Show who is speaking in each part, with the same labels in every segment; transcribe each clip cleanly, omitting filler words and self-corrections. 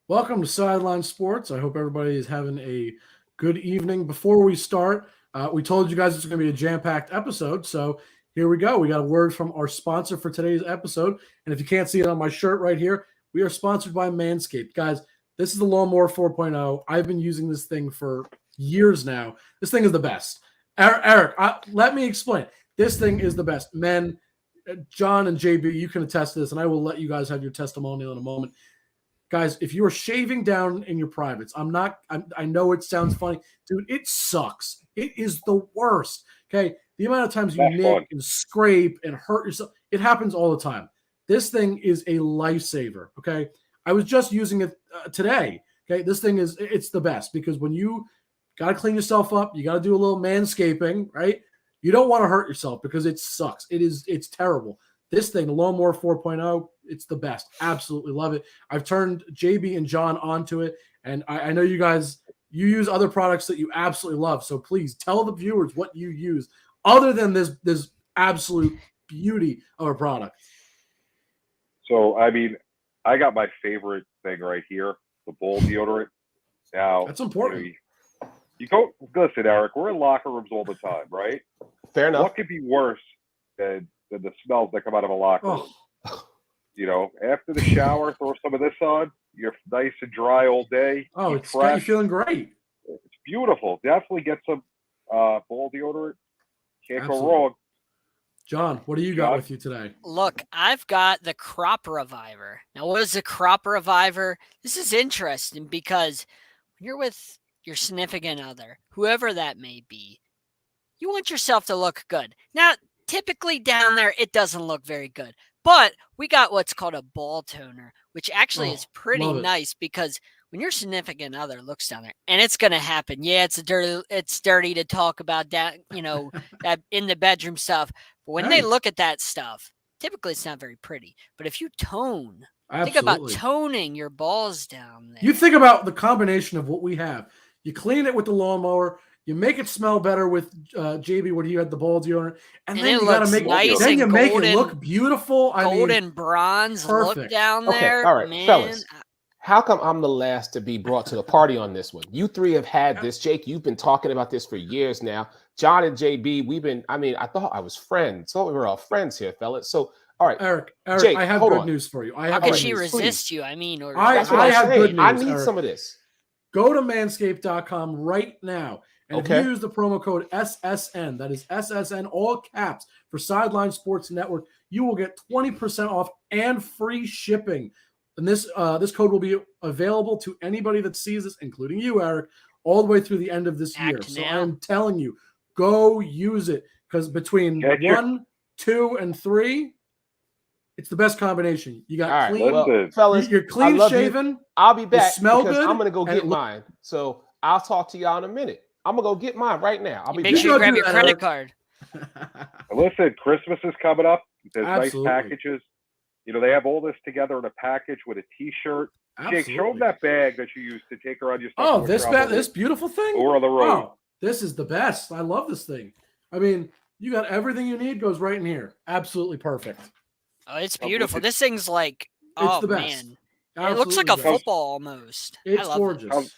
Speaker 1: Welcome to Sideline Sports. I hope everybody is having a good evening. Before we start, we told you guys it's going to be a jam-packed episode, so here we go. We got a word from our sponsor for today's episode, and if you can't see it on my shirt right here, we are sponsored by Manscaped. Guys, this is the Lawnmower 4.0. I've been using this thing for years now. This thing is the best. Eric, let me explain. This thing is the best. Men, John and JB, you can attest to this, and I will let you guys have your testimonial in a moment. Guys, if you are shaving down in your privates, I know it sounds funny. Dude, it sucks. It is the worst. Okay. The amount of times you nick and scrape and hurt yourself, it happens all the time. This thing is a lifesaver. Okay. I was just using it today. Okay. This thing it's the best because when you got to clean yourself up, you got to do a little manscaping, right? You don't want to hurt yourself because it sucks. It's terrible. This thing, the Lawnmower 4.0, it's the best. Absolutely love it. I've turned JB and John onto it, and I know you guys, you use other products that you absolutely love. So please tell the viewers what you use other than this absolute beauty of a product.
Speaker 2: So, I got my favorite thing right here, the ball deodorant. Now,
Speaker 1: that's important.
Speaker 2: You go, listen, Eric, we're in locker rooms all the time, right?
Speaker 3: Fair enough.
Speaker 2: What could be worse than the smells that come out of a locker room? After the shower, throw some of this on. You're nice and dry all day.
Speaker 1: Oh, it's got you feeling great.
Speaker 2: It's beautiful. Definitely get some ball deodorant. Can't go wrong.
Speaker 1: John, what do you got with you today?
Speaker 4: Look, I've got the Crop Reviver. Now, what is the Crop Reviver? This is interesting because when you're with your significant other, whoever that may be, you want yourself to look good. Now, typically down there, it doesn't look very good. But we got what's called a ball toner, which actually is pretty nice because when your significant other looks down there, and it's going to happen. Yeah, it's dirty to talk about that, that in the bedroom stuff. But when they look at that stuff, typically it's not very pretty. But if you tone, think about toning your balls down there.
Speaker 1: You think about the combination of what we have. You clean it with the lawnmower. You make it smell better with JB when he had the ball deodorant, and then you got to make
Speaker 4: nice
Speaker 1: then you
Speaker 4: golden,
Speaker 1: make it look beautiful.
Speaker 4: Golden bronze look down there.
Speaker 3: Okay, all right,
Speaker 4: man.
Speaker 3: fellas. How come I'm the last to be brought to the party on this one? You three have had this. Jake, you've been talking about this for years now. John and JB, I thought I was friends. So we were all friends here, fellas. So, all right.
Speaker 1: Eric,
Speaker 3: Jake,
Speaker 1: I have good news for you.
Speaker 4: How could she resist you? I mean,
Speaker 1: I have good news.
Speaker 3: I need
Speaker 1: Eric.
Speaker 3: some of this.
Speaker 1: Go to manscaped.com right now. And if you use the promo code SSN, that is SSN, all caps, for Sideline Sports Network, you will get 20% off and free shipping. And this code will be available to anybody that sees this, including you, Eric, all the way through the end of this year. So I'm telling you, go use it because between 1, 2, and 3, it's the best combination. You got clean,
Speaker 3: fellas,
Speaker 1: you're clean shaven.
Speaker 3: I'll be back.
Speaker 1: Smell good.
Speaker 3: I'm going to go get mine. So I'll talk to y'all in a minute. I'm going to go get mine right now. I'll be
Speaker 4: Make
Speaker 3: back.
Speaker 4: sure you grab your credit card.
Speaker 2: Listen, Christmas is coming up. There's nice packages. They have all this together in a package with a T-shirt. Jake, show them that bag that you used to take around your stuff.
Speaker 1: Oh, this beautiful thing?
Speaker 2: Or on the road.
Speaker 1: Oh, this is the best. I love this thing. I mean, you got everything you need goes right in here. Absolutely perfect.
Speaker 4: Oh, it's beautiful. This thing's like,
Speaker 1: it's the best.
Speaker 4: Man. It looks like a football almost.
Speaker 1: It's gorgeous.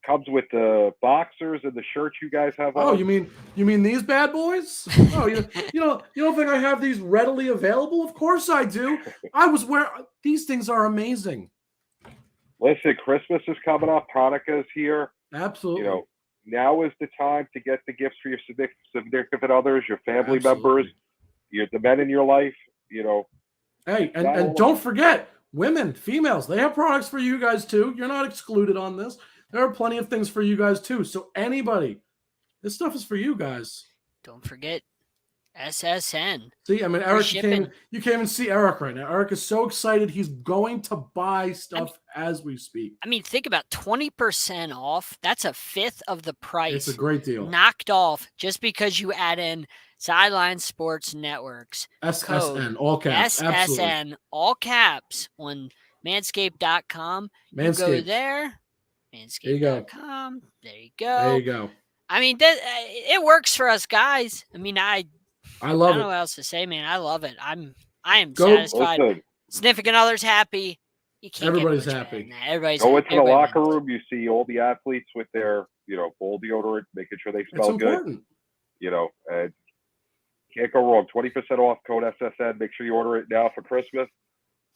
Speaker 2: Comes with the boxers and the shirts you guys have on.
Speaker 1: Oh, you mean these bad boys? Oh, you don't think I have these readily available? Of course I do. These things are amazing.
Speaker 2: Listen, Christmas is coming up. Hanukkah is here.
Speaker 1: Absolutely.
Speaker 2: Now is the time to get the gifts for your significant others, your family members, the men in your life.
Speaker 1: Hey, and don't forget, women, females, they have products for you guys too. You're not excluded on this. There are plenty of things for you guys too. So anybody, this stuff is for you guys.
Speaker 4: Don't forget SSN.
Speaker 1: See, I mean, Eric, you can't even see Eric right now. Eric is so excited. He's going to buy stuff as we speak.
Speaker 4: I mean, think about 20% off. That's a fifth of the price.
Speaker 1: It's a great deal.
Speaker 4: Knocked off just because you add in Sideline Sports Networks.
Speaker 1: SSN, all caps.
Speaker 4: SSN,
Speaker 1: Absolutely.
Speaker 4: all caps on manscaped.com. You go there. Manscaped.com. There you go.
Speaker 1: There you go.
Speaker 4: I mean, it works for us guys. I mean, I
Speaker 1: love it.
Speaker 4: I don't know what else to say, man. I love it. I am satisfied.
Speaker 2: Listen.
Speaker 4: Significant others happy. You can't
Speaker 1: Everybody's
Speaker 4: get much
Speaker 1: happy.
Speaker 4: better than that. Everybody's
Speaker 2: Go into the locker
Speaker 4: wins.
Speaker 2: room, you see all the athletes with their, ball deodorant, making sure they smell
Speaker 1: It's important.
Speaker 2: good. And can't go wrong. 20% off, code SSN. Make sure you order it now for Christmas.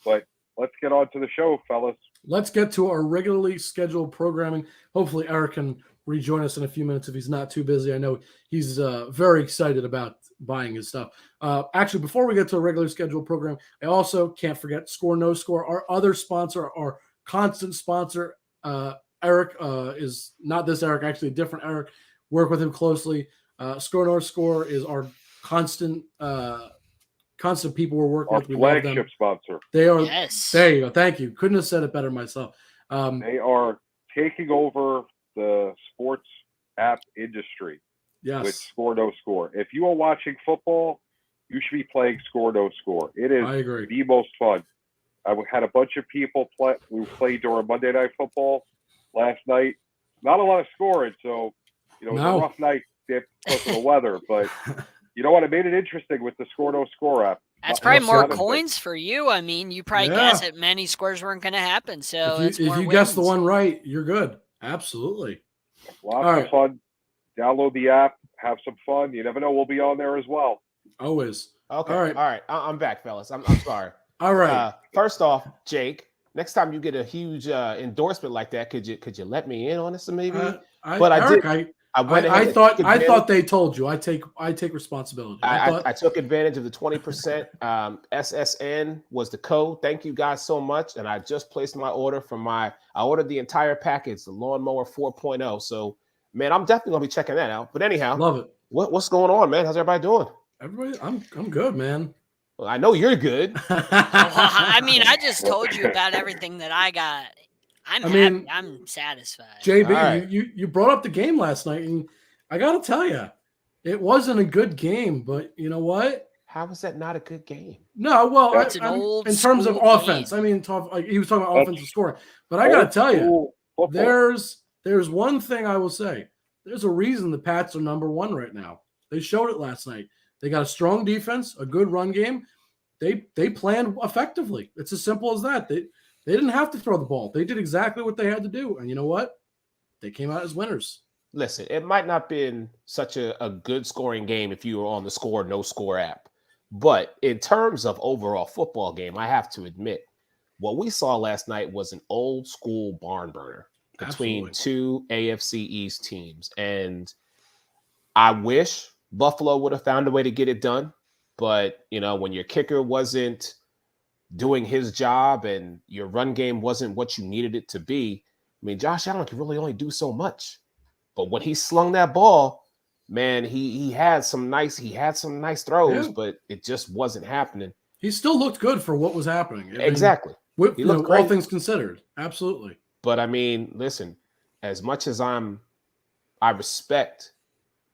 Speaker 2: But let's get on to the show, fellas.
Speaker 1: Let's get to our regularly scheduled programming. Hopefully, Eric can rejoin us in a few minutes if he's not too busy. I know he's very excited about buying his stuff. Actually, before we get to a regular scheduled program, I also can't forget Score No Score, our other sponsor, our constant sponsor. Eric is not this Eric, actually a different Eric. Work with him closely. Score No Score is our constant people we're working with. We love them.
Speaker 2: Flagship sponsor.
Speaker 1: They are.
Speaker 4: Yes.
Speaker 1: There you go. Thank you. Couldn't have said it better myself.
Speaker 2: They are taking over the sports app industry with Score No Score. If you are watching football, you should be playing Score No Score. It is
Speaker 1: I agree.
Speaker 2: the most fun. I had a bunch of people play. We played during Monday Night Football last night. Not a lot of scoring, so it was a rough night because of the weather. But you know what? It made it interesting with the Score No Score app.
Speaker 4: That's probably more coins for you. I mean, you probably guessed that many scores weren't going to happen. So
Speaker 1: if you guess the one right, you're good. Absolutely.
Speaker 2: Lots of fun. Download the app. Have some fun. You never know. We'll be on there as well.
Speaker 1: Always.
Speaker 3: Okay. All right. I'm back, fellas. I'm sorry.
Speaker 1: All right.
Speaker 3: First off, Jake, next time you get a huge endorsement like that, could you let me in on this maybe?
Speaker 1: I thought they told you. I take responsibility.
Speaker 3: I took advantage of the 20%. SSN was the code. Thank you guys so much. And I just placed my order I ordered the entire package, the Lawnmower 4.0. So, man, I'm definitely gonna be checking that out. But anyhow,
Speaker 1: love it.
Speaker 3: What's going on, man? How's everybody doing?
Speaker 1: Everybody, I'm good, man.
Speaker 3: Well, I know you're good.
Speaker 4: I mean, I just told you about everything that I got. I'm happy. I'm satisfied.
Speaker 1: JB, right. you brought up the game last night, and I got to tell you, it wasn't a good game. But you know what?
Speaker 3: How was that not a good game?
Speaker 1: No, well,
Speaker 4: in
Speaker 1: terms of offense, game. I mean, he was talking about offensive scoring. But I got to tell you, there's one thing I will say. There's a reason the Pats are number one right now. They showed it last night. They got a strong defense, a good run game. They planned effectively. It's as simple as that. They didn't have to throw the ball. They did exactly what they had to do. And you know what? They came out as winners.
Speaker 3: Listen, it might not have been such a good scoring game if you were on the Score No Score app. But in terms of overall football game, I have to admit, what we saw last night was an old school barn burner between two AFC East teams. And I wish Buffalo would have found a way to get it done. But, when your kicker wasn't doing his job and your run game wasn't what you needed it to be, I mean, Josh Allen can really only do so much. But when he slung that ball, man, he had some nice throws, but it just wasn't happening.
Speaker 1: He still looked good for what was happening.
Speaker 3: Exactly.
Speaker 1: He looked great. All things considered. Absolutely.
Speaker 3: But I mean, listen, as much as I respect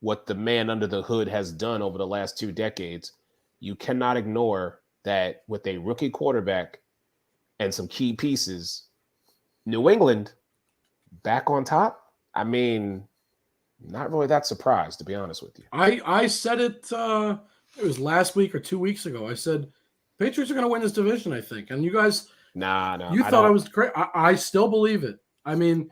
Speaker 3: what the man under the hood has done over the last 2 decades, you cannot ignore that with a rookie quarterback and some key pieces, New England back on top. I mean, not really that surprised, to be honest with you.
Speaker 1: I said it was last week or 2 weeks ago. I said Patriots are going to win this division, I think. And you guys, you thought I was crazy. I still believe it. I mean,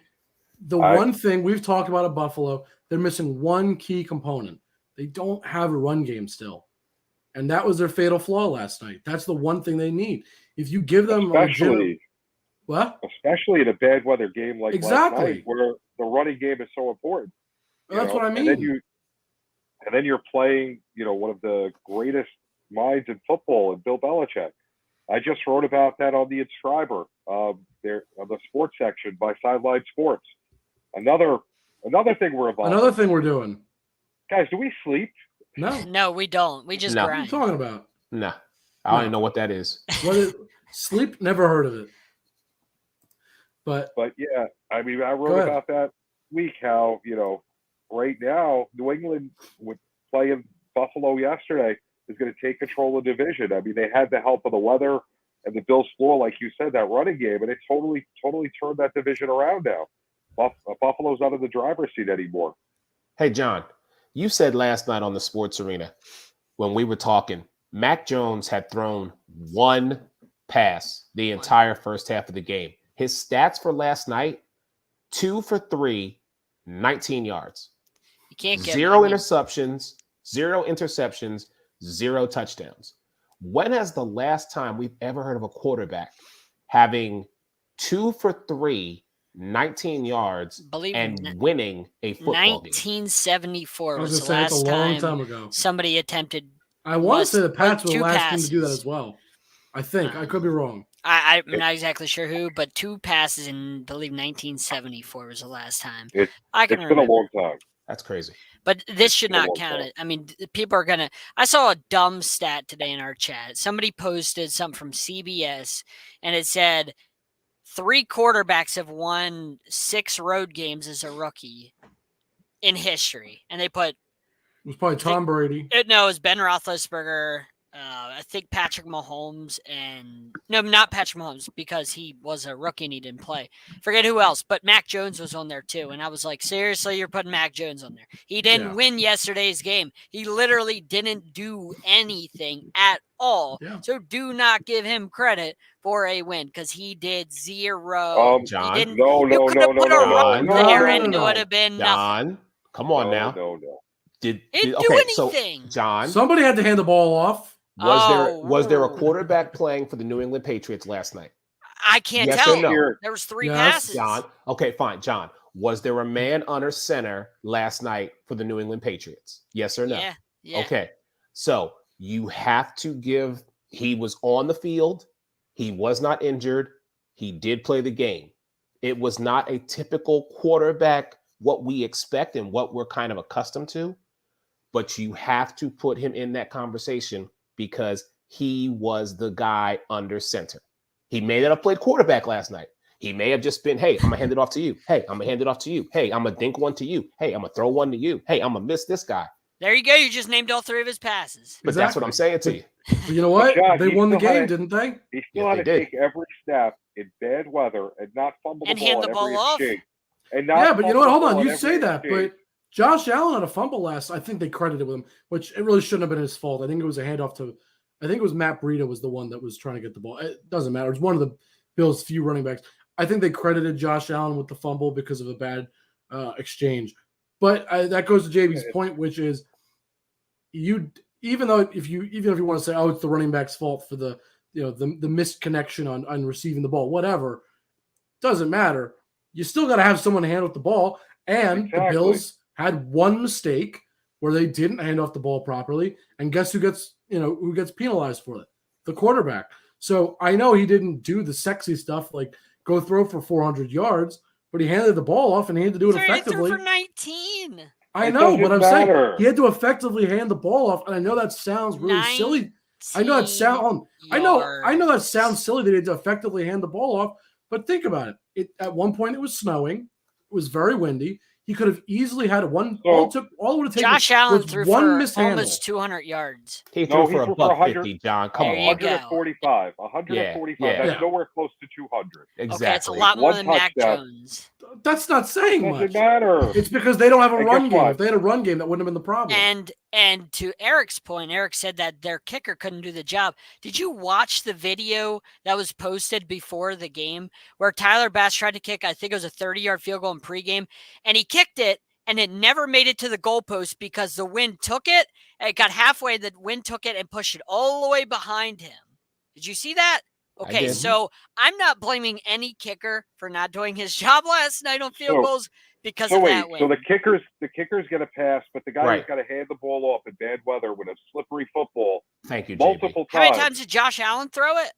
Speaker 1: one thing we've talked about at Buffalo, they're missing one key component. They don't have a run game still. And that was their fatal flaw last night. That's the one thing they need. If you give them
Speaker 2: especially in a bad weather game like last night, where the running game is so important.
Speaker 1: That's what I mean.
Speaker 2: And then you're playing, one of the greatest minds in football, and Bill Belichick. I just wrote about that on the Inscriber, there on the sports section by Sideline Sports. Another thing we're involved.
Speaker 1: Another thing we're doing,
Speaker 2: guys. Do we sleep?
Speaker 4: No, we don't. We just grind.
Speaker 1: What are you talking about?
Speaker 3: No, I don't even know what that is.
Speaker 1: Sleep? Never heard of it. But
Speaker 2: yeah, I mean, I wrote about that week how right now New England with playing Buffalo yesterday is going to take control of the division. I mean, they had the help of the weather and the Bills' floor, like you said, that running game, and it totally turned that division around now. Buffalo's not in the driver's seat anymore.
Speaker 3: Hey, John, you said last night on the Sports Arena when we were talking, Mac Jones had thrown one pass the entire first half of the game. His stats for last night, 2 for 3, 19 yards.
Speaker 4: You can't get
Speaker 3: 0 interceptions, 0 touchdowns. When has the last time we've ever heard of a quarterback having 2 for 3, 19 yards and winning a football game?
Speaker 4: 1974 was the last time
Speaker 1: ago.
Speaker 4: Somebody attempted.
Speaker 1: I want to say the Pats were the last team to do that as well. I think. I could be wrong.
Speaker 4: I'm not exactly sure who, but 2 passes in, I believe, 1974 was the last time.
Speaker 2: It's been a long time.
Speaker 3: That's crazy.
Speaker 4: But this should not count it. I mean, people are going to – I saw a dumb stat today in our chat. Somebody posted something from CBS, and it said 3 quarterbacks have won 6 road games as a rookie in history. And they put –
Speaker 1: it was probably Tom Brady.
Speaker 4: No, it was Ben Roethlisberger. I think Patrick Mahomes and – no, not Patrick Mahomes because he was a rookie and he didn't play. Forget who else, but Mac Jones was on there too. And I was like, seriously, you're putting Mac Jones on there. He didn't win yesterday's game. He literally didn't do anything at all.
Speaker 1: Yeah.
Speaker 4: So do not give him credit for a win because he did 0.
Speaker 3: John,
Speaker 4: he didn't,
Speaker 2: no,
Speaker 4: you could have put a rope there and it
Speaker 1: no.
Speaker 4: would have been
Speaker 3: John,
Speaker 4: nothing.
Speaker 3: Come on now.
Speaker 2: No.
Speaker 4: Didn't do anything.
Speaker 3: So, John,
Speaker 1: somebody had to hand the ball off.
Speaker 3: Was there a quarterback playing for the New England Patriots last night?
Speaker 4: I can't
Speaker 3: Yes
Speaker 4: tell.
Speaker 3: or no?
Speaker 4: There was 3 passes.
Speaker 3: John. Okay, fine. John, was there a man under center last night for the New England Patriots? Yes or no?
Speaker 4: Yeah.
Speaker 3: Okay. So you have to give – he was on the field. He was not injured. He did play the game. It was not a typical quarterback, what we expect and what we're kind of accustomed to. But you have to put him in that conversation because he was the guy under center. He may not have played quarterback last night. He may have just been, hey, I'm going to hand it off to you. Hey, I'm going to hand it off to you. Hey, I'm going to dink one to you. Hey, I'm going to throw one to you. Hey, I'm going to miss this guy.
Speaker 4: There you go. You just named all 3 of his passes.
Speaker 3: But that's what I'm saying to you.
Speaker 1: But you know what?
Speaker 2: God,
Speaker 1: they won the game, didn't they?
Speaker 2: He still had to take every snap in bad weather and not fumble the ball
Speaker 4: hand the ball off.
Speaker 2: And not
Speaker 1: but you know what? Hold on. You say that,
Speaker 2: exchange.
Speaker 1: but Josh Allen had a fumble last. I think they credited with him, which it really shouldn't have been his fault. I think it was a handoff to – I think it was Matt Breida was the one that was trying to get the ball. It doesn't matter. It's one of the Bills' few running backs. I think they credited Josh Allen with the fumble because of a bad exchange. But that goes to JB's point, which is even if you want to say, oh, it's the running back's fault for the missed connection on receiving the ball, whatever, doesn't matter. You still got to have someone hand off the ball. And the Bills had one mistake where they didn't hand off the ball properly. And guess who gets penalized for it? The quarterback. So I know he didn't do the sexy stuff like go throw for 400 yards, but he handed the ball off and he had to do it effectively.
Speaker 4: He threw for 19.
Speaker 1: I know, but I'm saying he had to effectively hand the ball off. And I know that sounds really silly. I know that sounds silly that he had to effectively hand the ball off. But think about it. At one point it was snowing. It was very windy. He could have easily had all it would have taken.
Speaker 4: Josh Allen threw for
Speaker 1: mishandle.
Speaker 4: almost 200 yards.
Speaker 3: He threw for $150, John. Come on.
Speaker 2: 145. 145. That's nowhere close to 200.
Speaker 3: Exactly.
Speaker 4: Okay, it's a lot more than Mac Jones.
Speaker 1: That's not saying much.
Speaker 2: Doesn't matter.
Speaker 1: It's because they don't have a run game. If they had a run game, that wouldn't have been the problem.
Speaker 4: And to Eric's point, Eric said that their kicker couldn't do the job. Did you watch the video that was posted before the game where Tyler Bass tried to kick, I think it was a 30-yard field goal in pregame, and he kicked it, and it never made it to the goalpost because the wind took it, and it got halfway, the wind took it and pushed it all the way behind him. Did you see that? Okay, so I'm not blaming any kicker for not doing his job last night on field goals because of that win.
Speaker 2: So the kickers get a pass, but the guy who's got to hand the ball off in bad weather with a slippery football.
Speaker 3: Thank you,
Speaker 2: multiple
Speaker 3: JB.
Speaker 2: times.
Speaker 4: How many times did Josh Allen throw it?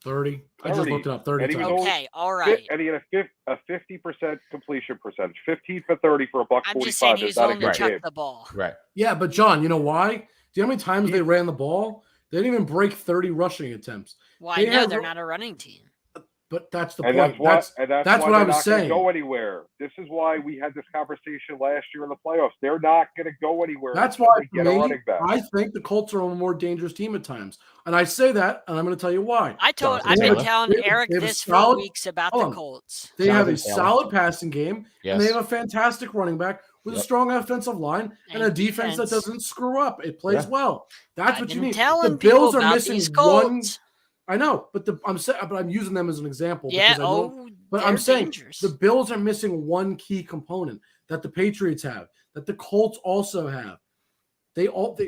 Speaker 1: 30. I just looked it up. 30 times.
Speaker 4: Okay, all right.
Speaker 2: And he had a 50% completion percentage, 15 for 30 for $145.
Speaker 4: I'm just saying he was only chuck the ball.
Speaker 3: Right.
Speaker 1: Yeah, but John, you know why? Do you know how many times they ran the ball? They didn't even break 30 rushing attempts.
Speaker 4: Well, I know they're not a running team.
Speaker 1: But that's the
Speaker 2: point.
Speaker 1: That's what I was saying.
Speaker 2: Go anywhere. This is why we had this conversation last year in the playoffs. They're not going to go anywhere.
Speaker 1: That's why I think the Colts are a more dangerous team at times, and I say that, and I'm going to tell you why.
Speaker 4: I've been telling Eric this for weeks about the Colts.
Speaker 1: They have a solid passing game, and they have a fantastic running back with a strong offensive line and a defense that doesn't screw up. It plays well. That's what you need. The Bills are missing one. I know, but I'm using them as an example.
Speaker 4: Yeah.
Speaker 1: But I'm saying
Speaker 4: dangerous.
Speaker 1: the Bills are missing one key component that the Patriots have, that the Colts also have. They both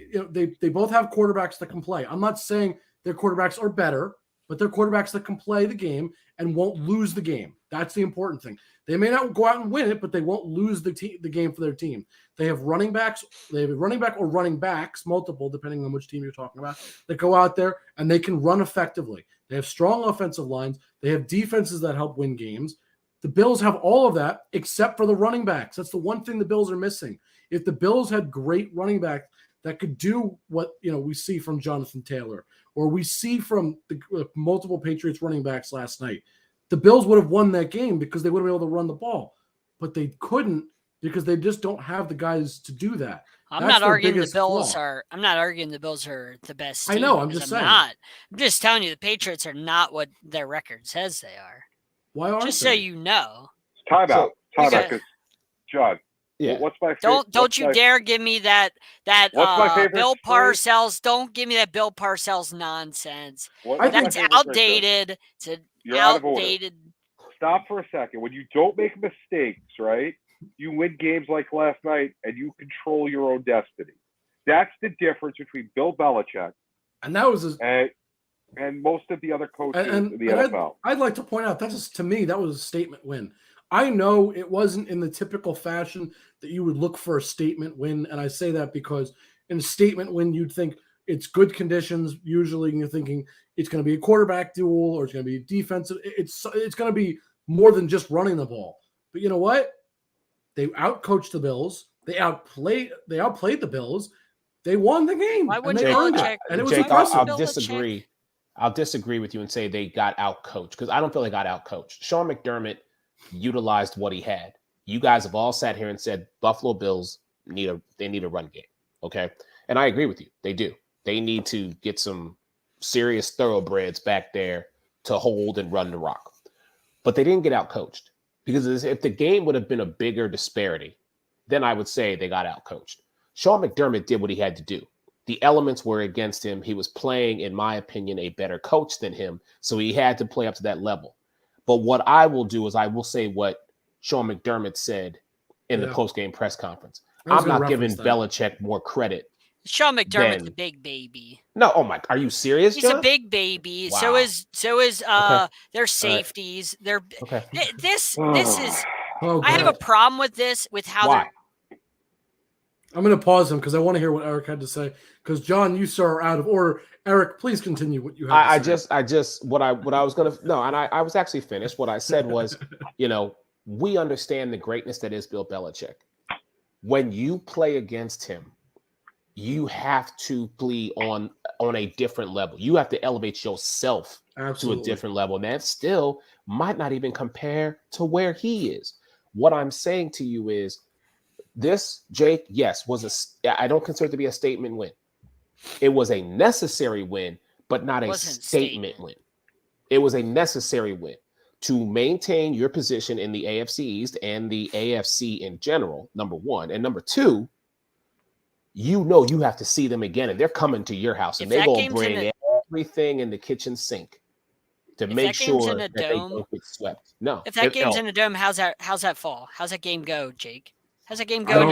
Speaker 1: have quarterbacks that can play. I'm not saying their quarterbacks are better, but they're quarterbacks that can play the game and won't lose the game. That's the important thing. They may not go out and win it, but they won't lose the game for their team. They have running backs. They have a running back or running backs, multiple, depending on which team you're talking about, that go out there and they can run effectively. They have strong offensive lines. They have defenses that help win games. The Bills have all of that except for the running backs. That's the one thing the Bills are missing. If the Bills had great running backs that could do what we see from Jonathan Taylor or we see from the multiple Patriots running backs last night, the Bills would have won that game because they would have been able to run the ball. But they couldn't because they just don't have the guys to do that.
Speaker 4: I'm not arguing the Bills are the best team.
Speaker 1: I know, I'm just saying.
Speaker 4: I'm just telling you the Patriots are not what their record says they are.
Speaker 1: Why aren't
Speaker 4: just
Speaker 1: they?
Speaker 4: so you know.
Speaker 2: Time out, because John.
Speaker 3: Yeah.
Speaker 2: What's my favorite?
Speaker 4: Don't you dare give me that Bill Parcells. Don't give me that Bill Parcells nonsense. That's outdated. It's outdated.
Speaker 2: Stop for a second. When you don't make mistakes, right? You win games like last night, and you control your own destiny. That's the difference between Bill Belichick
Speaker 1: and that was
Speaker 2: and most of the other coaches in the NFL.
Speaker 1: I'd like to point out to me that was a statement win. I know it wasn't in the typical fashion that you would look for a statement win, and I say that because in a statement win you'd think it's good conditions. Usually, you're thinking it's going to be a quarterback duel or it's going to be defensive. It's going to be more than just running the ball. But you know what? They outcoached the Bills. They outplayed the Bills. They won the game.
Speaker 4: Why wouldn't
Speaker 1: they earned it. And it was impressive.
Speaker 3: I'll disagree with you and say they got outcoached because I don't feel they got outcoached. Sean McDermott utilized what he had. You guys have all sat here and said Buffalo Bills need a run game. Okay. And I agree with you. They do. They need to get some serious thoroughbreds back there to hold and run the rock. But they didn't get outcoached because if the game would have been a bigger disparity, then I would say they got outcoached. Sean McDermott did what he had to do. The elements were against him. He was playing, in my opinion, a better coach than him. So he had to play up to that level. But what I will do is I will say what Sean McDermott said in the post-game press conference. I'm not giving Belichick more credit.
Speaker 4: Sean McDermott's a big baby.
Speaker 3: No, oh my, are you serious?
Speaker 4: He's
Speaker 3: John?
Speaker 4: a big baby.
Speaker 3: Wow.
Speaker 4: So is their safeties. Right. This is. I have a problem with this. With how they're.
Speaker 1: I'm going to pause him because I want to hear what Eric had to say. Because John, you sir are out of order. Eric, please continue what you had to say.
Speaker 3: I was actually finished. What I said was, we understand the greatness that is Bill Belichick. When you play against him, you have to play on a different level. You have to elevate yourself to a different level. And that still might not even compare to where he is. What I'm saying to you is this, Jake, yes, I don't consider it to be a statement win. It was a necessary win, but not a statement win. It was a necessary win to maintain your position in the AFC East and the AFC in general, number one. And number two, you have to see them again, and they're coming to your house, and they're going to bring everything in the kitchen sink to make sure that they don't get swept. No.
Speaker 4: If that game's in a dome, how's that fall? How's that game go, Jake? How's that game go?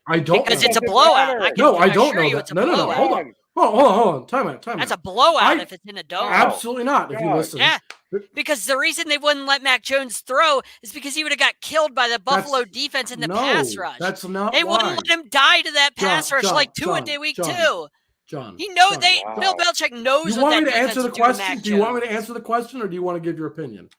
Speaker 1: I don't
Speaker 4: because it's a blowout.
Speaker 1: I don't know that. No. Hold on. Time out.
Speaker 4: That's a blowout if it's in a dome.
Speaker 1: Absolutely not. If you listen.
Speaker 4: Yeah. Because the reason they wouldn't let Mac Jones throw is because he would have got killed by the Buffalo defense in the pass rush.
Speaker 1: That's not
Speaker 4: They wouldn't let him die to that pass rush like week 2.
Speaker 1: John.
Speaker 4: Bill Belichick knows
Speaker 1: what that defense is doing to Mac Jones. Do you want me to answer the question or do you want to give your opinion?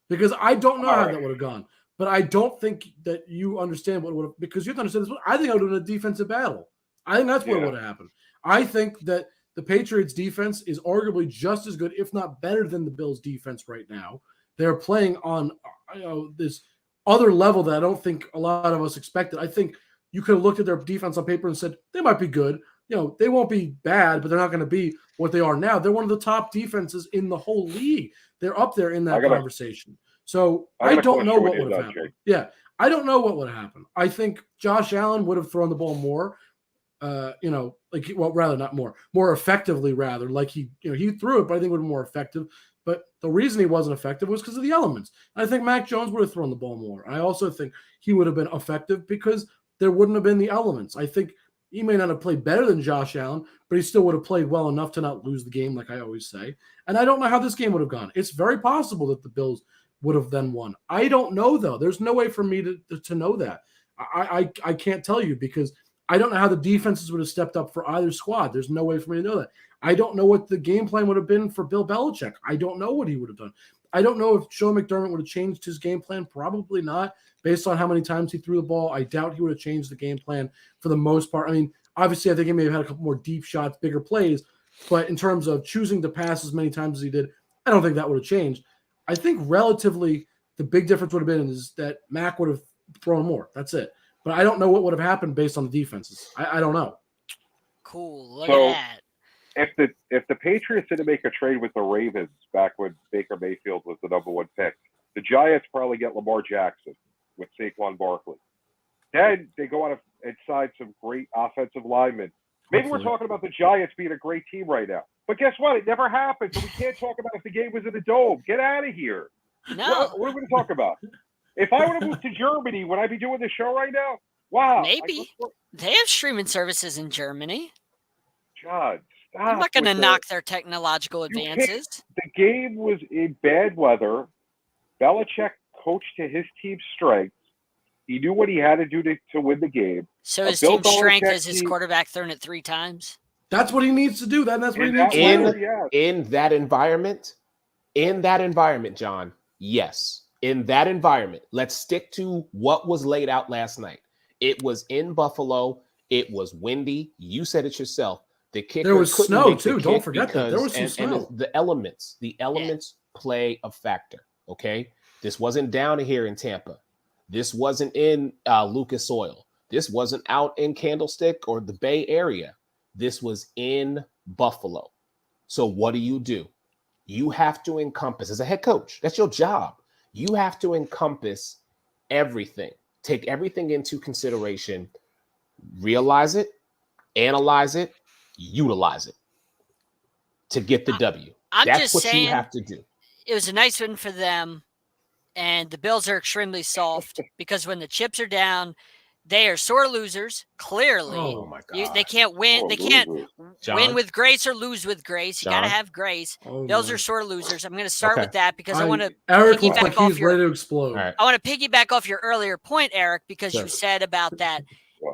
Speaker 1: Because I don't know how that would have gone. But I don't think that you understand what would have, because you have to understand this. I think I would have done a defensive battle. I think that's what would have happened. I think that the Patriots defense is arguably just as good, if not better than the Bills defense right now. They're playing on this other level that I don't think a lot of us expected. I think you could have looked at their defense on paper and said, they might be good. They won't be bad, but they're not going to be what they are now. They're one of the top defenses in the whole league. They're up there in that conversation. So I don't know what would have happened. Yeah, I don't know what would have happened. I think Josh Allen would have thrown the ball more. more effectively, rather. Like he threw it, but I think it would have been more effective. But the reason he wasn't effective was because of the elements. I think Mac Jones would have thrown the ball more. I also think he would have been effective because there wouldn't have been the elements. I think he may not have played better than Josh Allen, but he still would have played well enough to not lose the game, like I always say. And I don't know how this game would have gone. It's very possible that the Bills would have then won. I don't know, though. There's no way for me to know that. I can't tell you because I don't know how the defenses would have stepped up for either squad. There's no way for me to know that. I don't know what the game plan would have been for Bill Belichick. I don't know what he would have done. I don't know if Sean McDermott would have changed his game plan. Probably not, based on how many times he threw the ball. I doubt he would have changed the game plan for the most part. I mean, obviously, I think he may have had a couple more deep shots, bigger plays, but in terms of choosing to pass as many times as he did, I don't think that would have changed. I think relatively the big difference would have been is that Mac would have thrown more. That's it. But I don't know what would have happened based on the defenses. I don't know.
Speaker 4: Cool. Look at that.
Speaker 2: If the Patriots didn't make a trade with the Ravens back when Baker Mayfield was the number 1 pick, the Giants probably get Lamar Jackson with Saquon Barkley. Then they go out and sign some great offensive linemen. Maybe we're talking about the Giants being a great team right now. But guess what? It never happened. So we can't talk about if the game was in the Dome. Get out of here.
Speaker 4: No.
Speaker 2: What are we going to talk about? If I would have moved to Germany, would I be doing this show right now? Wow.
Speaker 4: Maybe. They have streaming services in Germany.
Speaker 2: God, stop.
Speaker 4: I'm not going to knock their technological advances.
Speaker 2: The game was in bad weather. Belichick coached to his team's strengths. He knew what he had to do to win the game.
Speaker 4: So his team's strength is his quarterback throwing it 3 times?
Speaker 1: That's what he needs to do. That's what he needs to do.
Speaker 3: In that environment, John, yes. In that environment, let's stick to what was laid out last night. It was in Buffalo. It was windy. You said it yourself. The kicker,
Speaker 1: there was snow too. Don't forget that there was some snow.
Speaker 3: And the elements play a factor. Okay, this wasn't down here in Tampa. This wasn't in Lucas Oil. This wasn't out in Candlestick or the Bay Area. This was in Buffalo. So what do? You have to encompass, as a head coach, that's your job. You have to encompass everything. Take everything into consideration. Realize it, analyze it, utilize it to get the W. That's what you have to do.
Speaker 4: It was a nice win for them, and the Bills are extremely soft because when the chips are down, they are sore losers. Clearly,
Speaker 3: oh my God,
Speaker 4: they can't win. They can't win with grace or lose with grace. You got to have grace. Bills are sore losers. I'm going to start with that because I want to.
Speaker 1: Eric looks like he's ready to explode.
Speaker 3: Right.
Speaker 4: I want to piggyback off your earlier point, Eric, because you said about that,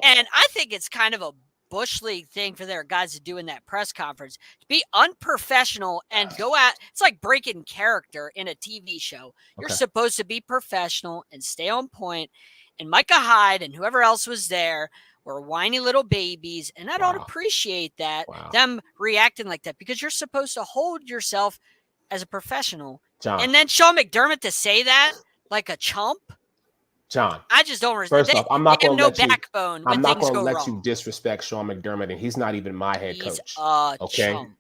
Speaker 4: and I think it's kind of a Bush League thing for their guys to do in that press conference, to be unprofessional and go at. It's like breaking character in a TV show. You're supposed to be professional and stay on point. And Micah Hyde and whoever else was there were whiny little babies. And I don't appreciate that, them reacting like that, because you're supposed to hold yourself as a professional.
Speaker 3: John.
Speaker 4: And then Sean McDermott to say that like a chump.
Speaker 3: John,
Speaker 4: I just don't respect.
Speaker 3: First off, I'm not going to let
Speaker 4: backbone.
Speaker 3: I'm not going to let you disrespect Sean McDermott, and he's not even my head coach.
Speaker 4: Okay, chump.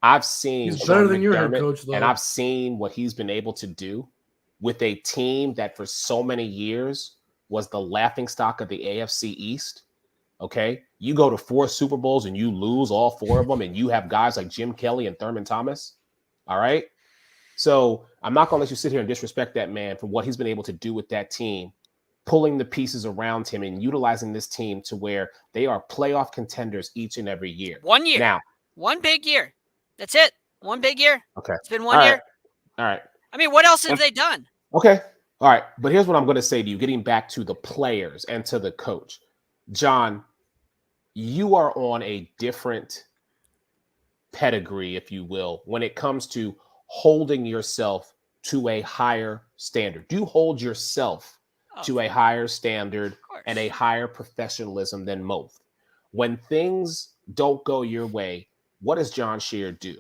Speaker 3: I've seen
Speaker 1: he's better than your head coach, though.
Speaker 3: And I've seen what he's been able to do with a team that for so many years was the laughingstock of the AFC East. Okay, you go to 4 Super Bowls and you lose all 4 of them, and you have guys like Jim Kelly and Thurman Thomas. All right, so I'm not going to let you sit here and disrespect that man for what he's been able to do with that team, pulling the pieces around him and utilizing this team to where they are playoff contenders each and every year.
Speaker 4: 1 year.
Speaker 3: Now,
Speaker 4: 1 big year. That's it. 1 big year.
Speaker 3: Okay.
Speaker 4: It's been 1 year.
Speaker 3: All right.
Speaker 4: I mean, what else have they done?
Speaker 3: Okay. All right. But here's what I'm going to say to you, getting back to the players and to the coach. John, you are on a different pedigree, if you will, when it comes to holding yourself to a higher standard. Do you hold yourself to a higher standard and a higher professionalism than most? When things don't go your way, what does Jon Shearer do?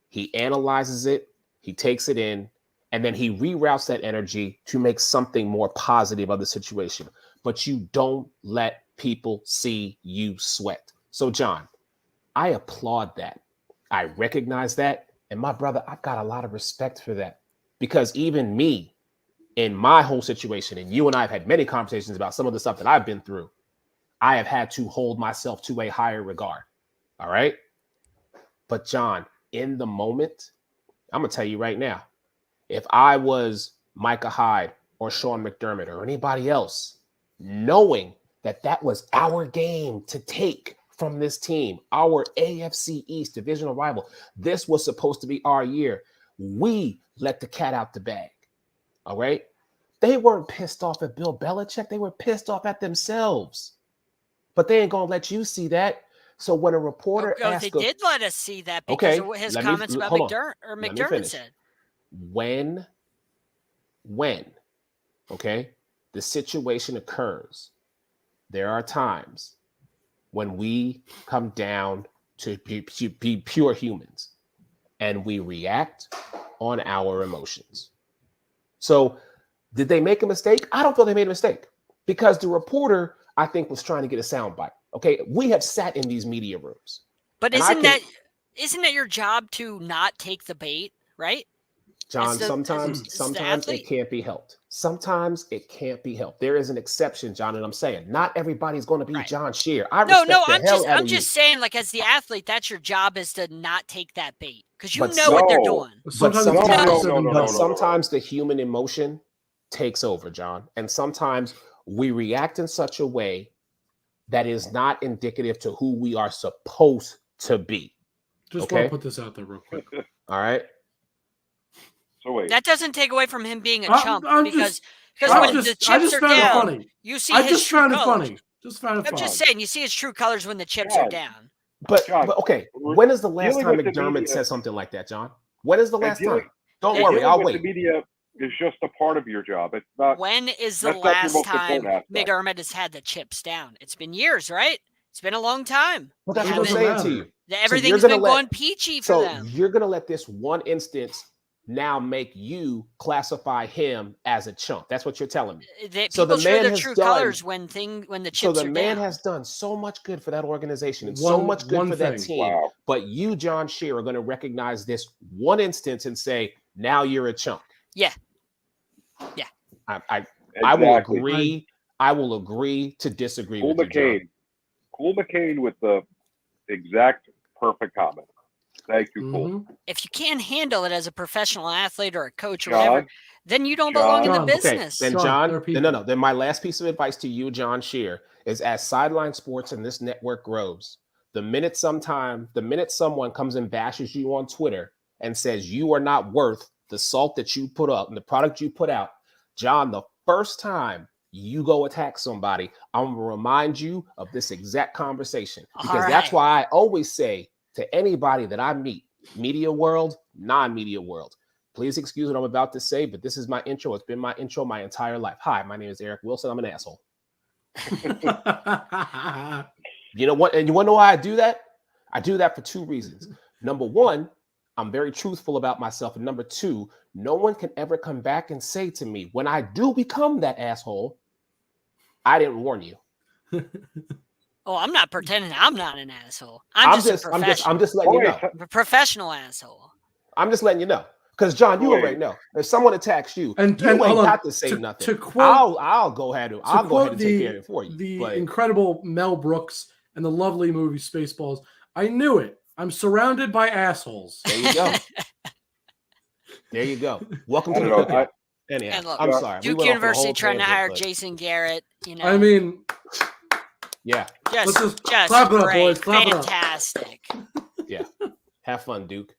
Speaker 3: He analyzes it, he takes it in, and then he reroutes that energy to make something more positive of the situation. But you don't let people see you sweat. So, John, I applaud that. I recognize that. And my brother, I've got a lot of respect for that, because even me in my whole situation, and you and I have had many conversations about some of the stuff that I've been through, I have had to hold myself to a higher regard. All right. But John, in the moment, I'm going to tell you right now, if I was Micah Hyde or Sean McDermott or anybody else, knowing that that was our game to take from this team, our AFC East divisional rival, this was supposed to be our year. We let the cat out the bag. All right. They weren't pissed off at Bill Belichick. They were pissed off at themselves. But they ain't going to let you see that. So when a reporter
Speaker 4: they did let us see that because of his comments about McDermott said.
Speaker 3: When, okay, the situation occurs, there are times when we come down to be pure humans and we react on our emotions. So did they make a mistake? I don't feel they made a mistake because the reporter, I think, was trying to get a soundbite. Okay, we have sat in these media rooms.
Speaker 4: But isn't that your job to not take the bait, right?
Speaker 3: John, sometimes it can't be helped. Sometimes it can't be helped. There is an exception, John, and I'm saying not everybody's going to be Jon Shearer. I'm
Speaker 4: just saying, like, as the athlete, that's your job is to not take that bait because you know what they're doing.
Speaker 3: Sometimes the human emotion takes over, John, and sometimes we react in such a way that is not indicative to who we are supposed to be.
Speaker 1: Just want to put this out there real quick.
Speaker 3: All right.
Speaker 2: So wait.
Speaker 4: That doesn't take away from him being a chump because when the chips are down, you see his true colors. I'm just saying, you see his true colors when the chips are down.
Speaker 3: But okay, when is the last time McDermott said something like that, John? When is the last time? Don't worry, I'll wait.
Speaker 2: The media is just a part of your job. It's not.
Speaker 4: When is the last time McDermott has had the chips down? It's been years, right? It's been a long time.
Speaker 3: Well, that's what I'm saying to you.
Speaker 4: Everything's been going peachy for them.
Speaker 3: You're going to let this one instance now make you classify him as a chump. That's what you're telling me.
Speaker 4: People show their true colors when the chips are down.
Speaker 3: So the man has done so much good for that organization and so much good for that team. Wow. But you, Jon Shearer, are going to recognize this one instance and say, now you're a chump.
Speaker 4: Yeah.
Speaker 3: I will agree. I will agree to disagree with you, John.
Speaker 2: Cool McCain with the exact perfect comment. Thank you, Cool.
Speaker 4: If you can't handle it as a professional athlete or a coach or whatever, then you don't belong in the business.
Speaker 3: Okay. Then John, no. Then my last piece of advice to you, Jon Shearer, is as Sideline Sports and this network grows, the minute someone comes and bashes you on Twitter and says you are not worth the salt that you put up and the product you put out, John, the first time you go attack somebody, I'm going to remind you of this exact conversation because that's why I always say to anybody that I meet, media world, non-media world, please excuse what I'm about to say, but this is my intro. It's been my intro my entire life. Hi, my name is Eric Wilson. I'm an asshole. You know what? And you want to know why I do that? I do that for two reasons. Number one, I'm very truthful about myself. And number two, no one can ever come back and say to me, when I do become that asshole, I didn't warn you.
Speaker 4: Oh, I'm not pretending I'm not an asshole. I'm just
Speaker 3: letting you know.
Speaker 4: I'm a professional asshole.
Speaker 3: I'm just letting you know. Because, John, you already know. If someone attacks you, you ain't got to say nothing. I'll go ahead and take care of it for you.
Speaker 1: The incredible Mel Brooks and the lovely movie Spaceballs. I knew it. I'm surrounded by assholes.
Speaker 3: There you go. There you go. Welcome to the cookout. Anyhow,
Speaker 4: look,
Speaker 3: I'm sorry.
Speaker 4: Duke University trying to hire Jason Garrett. You know.
Speaker 1: I mean,
Speaker 3: yeah.
Speaker 4: Just
Speaker 1: clap it up, boys. Clap
Speaker 4: fantastic.
Speaker 1: It up.
Speaker 3: Yeah. Have fun, Duke.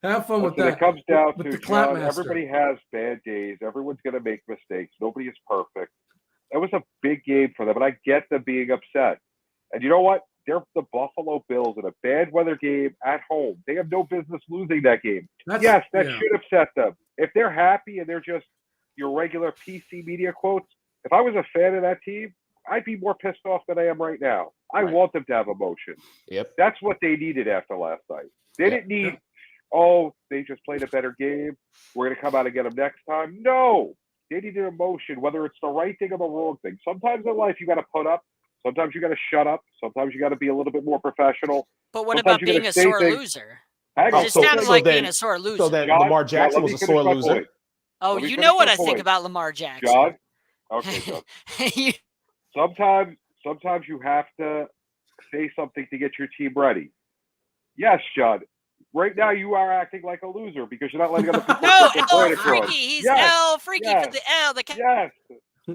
Speaker 1: Have fun with that.
Speaker 2: It comes down
Speaker 1: with
Speaker 2: to John, everybody has bad days. Everyone's going to make mistakes. Nobody is perfect. That was a big game for them, and I get them being upset. And you know what? They're the Buffalo Bills in a bad weather game at home. They have no business losing that game. That should upset them. If they're happy and they're just your regular PC media quotes, if I was a fan of that team, I'd be more pissed off than I am right now. I want them to have emotion.
Speaker 3: Yep.
Speaker 2: That's what they needed after last night. They didn't need, they just played a better game. We're going to come out and get them next time. No. They needed emotion, whether it's the right thing or the wrong thing. Sometimes in life you got to put up. Sometimes you got to shut up. Sometimes you got to be a little bit more professional.
Speaker 4: But what about being a sore loser? It sounded like being a sore loser.
Speaker 3: So then Lamar Jackson was a sore loser?
Speaker 4: Oh, you know what I think about Lamar Jackson.
Speaker 2: John? Okay, John. sometimes you have to say something to get your team ready. Yes, John. Right now, you are acting like a loser because you're not letting other people
Speaker 4: No,
Speaker 2: put their
Speaker 4: L
Speaker 2: point
Speaker 4: freaky.
Speaker 2: across.
Speaker 4: He's
Speaker 2: Yes,
Speaker 4: L freaky
Speaker 2: yes,
Speaker 4: for the L. The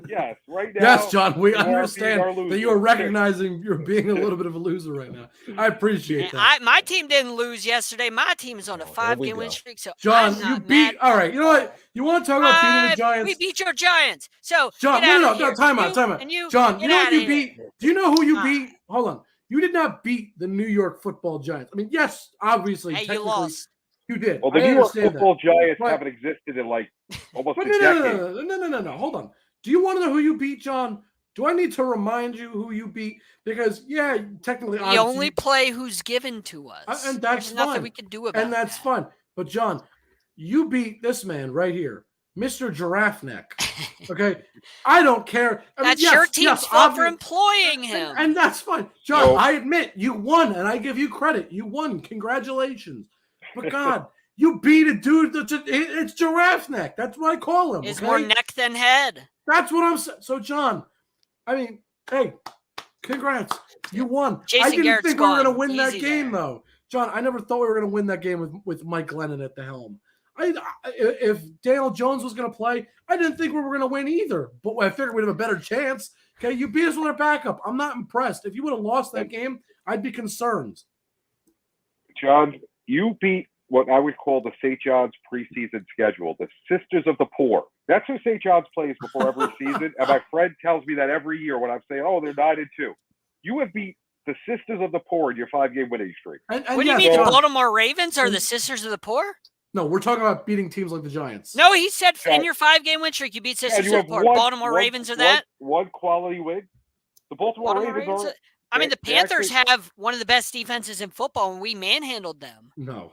Speaker 2: yes. Right now,
Speaker 1: Yes, John, we
Speaker 2: you are being
Speaker 1: understand
Speaker 2: our loser.
Speaker 1: that you are recognizing you're being a little bit of a loser right now. I appreciate that.
Speaker 4: My team didn't lose yesterday. My team is on a 5-game win streak. So
Speaker 1: John,
Speaker 4: I'm not
Speaker 1: you beat.
Speaker 4: mad.
Speaker 1: All right, you know what? You want to talk about beating the Giants?
Speaker 4: We beat your Giants. So
Speaker 1: John,
Speaker 4: get out of
Speaker 1: no,
Speaker 4: here.
Speaker 1: time out.
Speaker 4: And you,
Speaker 1: John, you know what you beat? Do you know who you
Speaker 4: Ah.
Speaker 1: beat? Hold on. You did not beat the New York Football Giants. I mean, yes, obviously,
Speaker 4: Hey, you
Speaker 1: technically,
Speaker 4: lost.
Speaker 1: you did.
Speaker 2: Well, the
Speaker 1: I
Speaker 2: New York
Speaker 1: understand
Speaker 2: Football
Speaker 1: that.
Speaker 2: Giants
Speaker 1: But-
Speaker 2: haven't existed in like almost
Speaker 1: But
Speaker 2: a decade.
Speaker 1: no. Hold on. Do you want to know who you beat, John? Do I need to remind you who you beat? Because, yeah, technically,
Speaker 4: We only play who's given to us.
Speaker 1: And that's
Speaker 4: There's nothing
Speaker 1: fine.
Speaker 4: we can do about
Speaker 1: And that's
Speaker 4: that.
Speaker 1: fun. But, John, you beat this man right here, Mr. Giraffe Neck. Okay? I don't care. I mean,
Speaker 4: That's your team's fault for
Speaker 1: obvious-
Speaker 4: employing him.
Speaker 1: And that's fine. John,
Speaker 2: Oh.
Speaker 1: I admit you won, and I give you credit. You won. Congratulations. But, God, you beat a dude it's Giraffe Neck. That's what I call him.
Speaker 4: It's
Speaker 1: okay?
Speaker 4: more neck than head.
Speaker 1: That's what I'm saying. So, John, I mean, hey, congrats. You won.
Speaker 4: Jason
Speaker 1: I didn't
Speaker 4: Garrett's
Speaker 1: think we were going to
Speaker 4: gone.
Speaker 1: win that
Speaker 4: Easy
Speaker 1: game,
Speaker 4: there.
Speaker 1: though. John, I never thought we were going to win that game with Mike Glennon at the helm. If Daniel Jones was going to play, I didn't think we were going to win either. But I figured we'd have a better chance. Okay, you beat us with a backup. I'm not impressed. If you would have lost that game, I'd be concerned.
Speaker 2: John, you beat what I would call the St. John's preseason schedule, the Sisters of the Poor. That's who St. John's plays before every season. And my friend tells me that every year when I'm saying, oh, they're 9-2. You have beat the Sisters of the Poor in your 5-game winning streak.
Speaker 1: And
Speaker 4: What do you
Speaker 1: yes,
Speaker 4: mean, the
Speaker 1: John,
Speaker 4: Baltimore Ravens are the Sisters of the Poor?
Speaker 1: no, we're talking about beating teams like the Giants.
Speaker 4: No, he said
Speaker 2: Yeah.
Speaker 4: in your 5-game win streak, you beat
Speaker 2: And
Speaker 4: Sisters
Speaker 2: you
Speaker 4: of
Speaker 2: have
Speaker 4: the Poor. Baltimore Ravens are that?
Speaker 2: One quality win. The Baltimore Ravens are.
Speaker 4: I mean, the
Speaker 2: they
Speaker 4: Panthers
Speaker 2: actually-
Speaker 4: have one of the best defenses in football, and we manhandled them.
Speaker 1: No.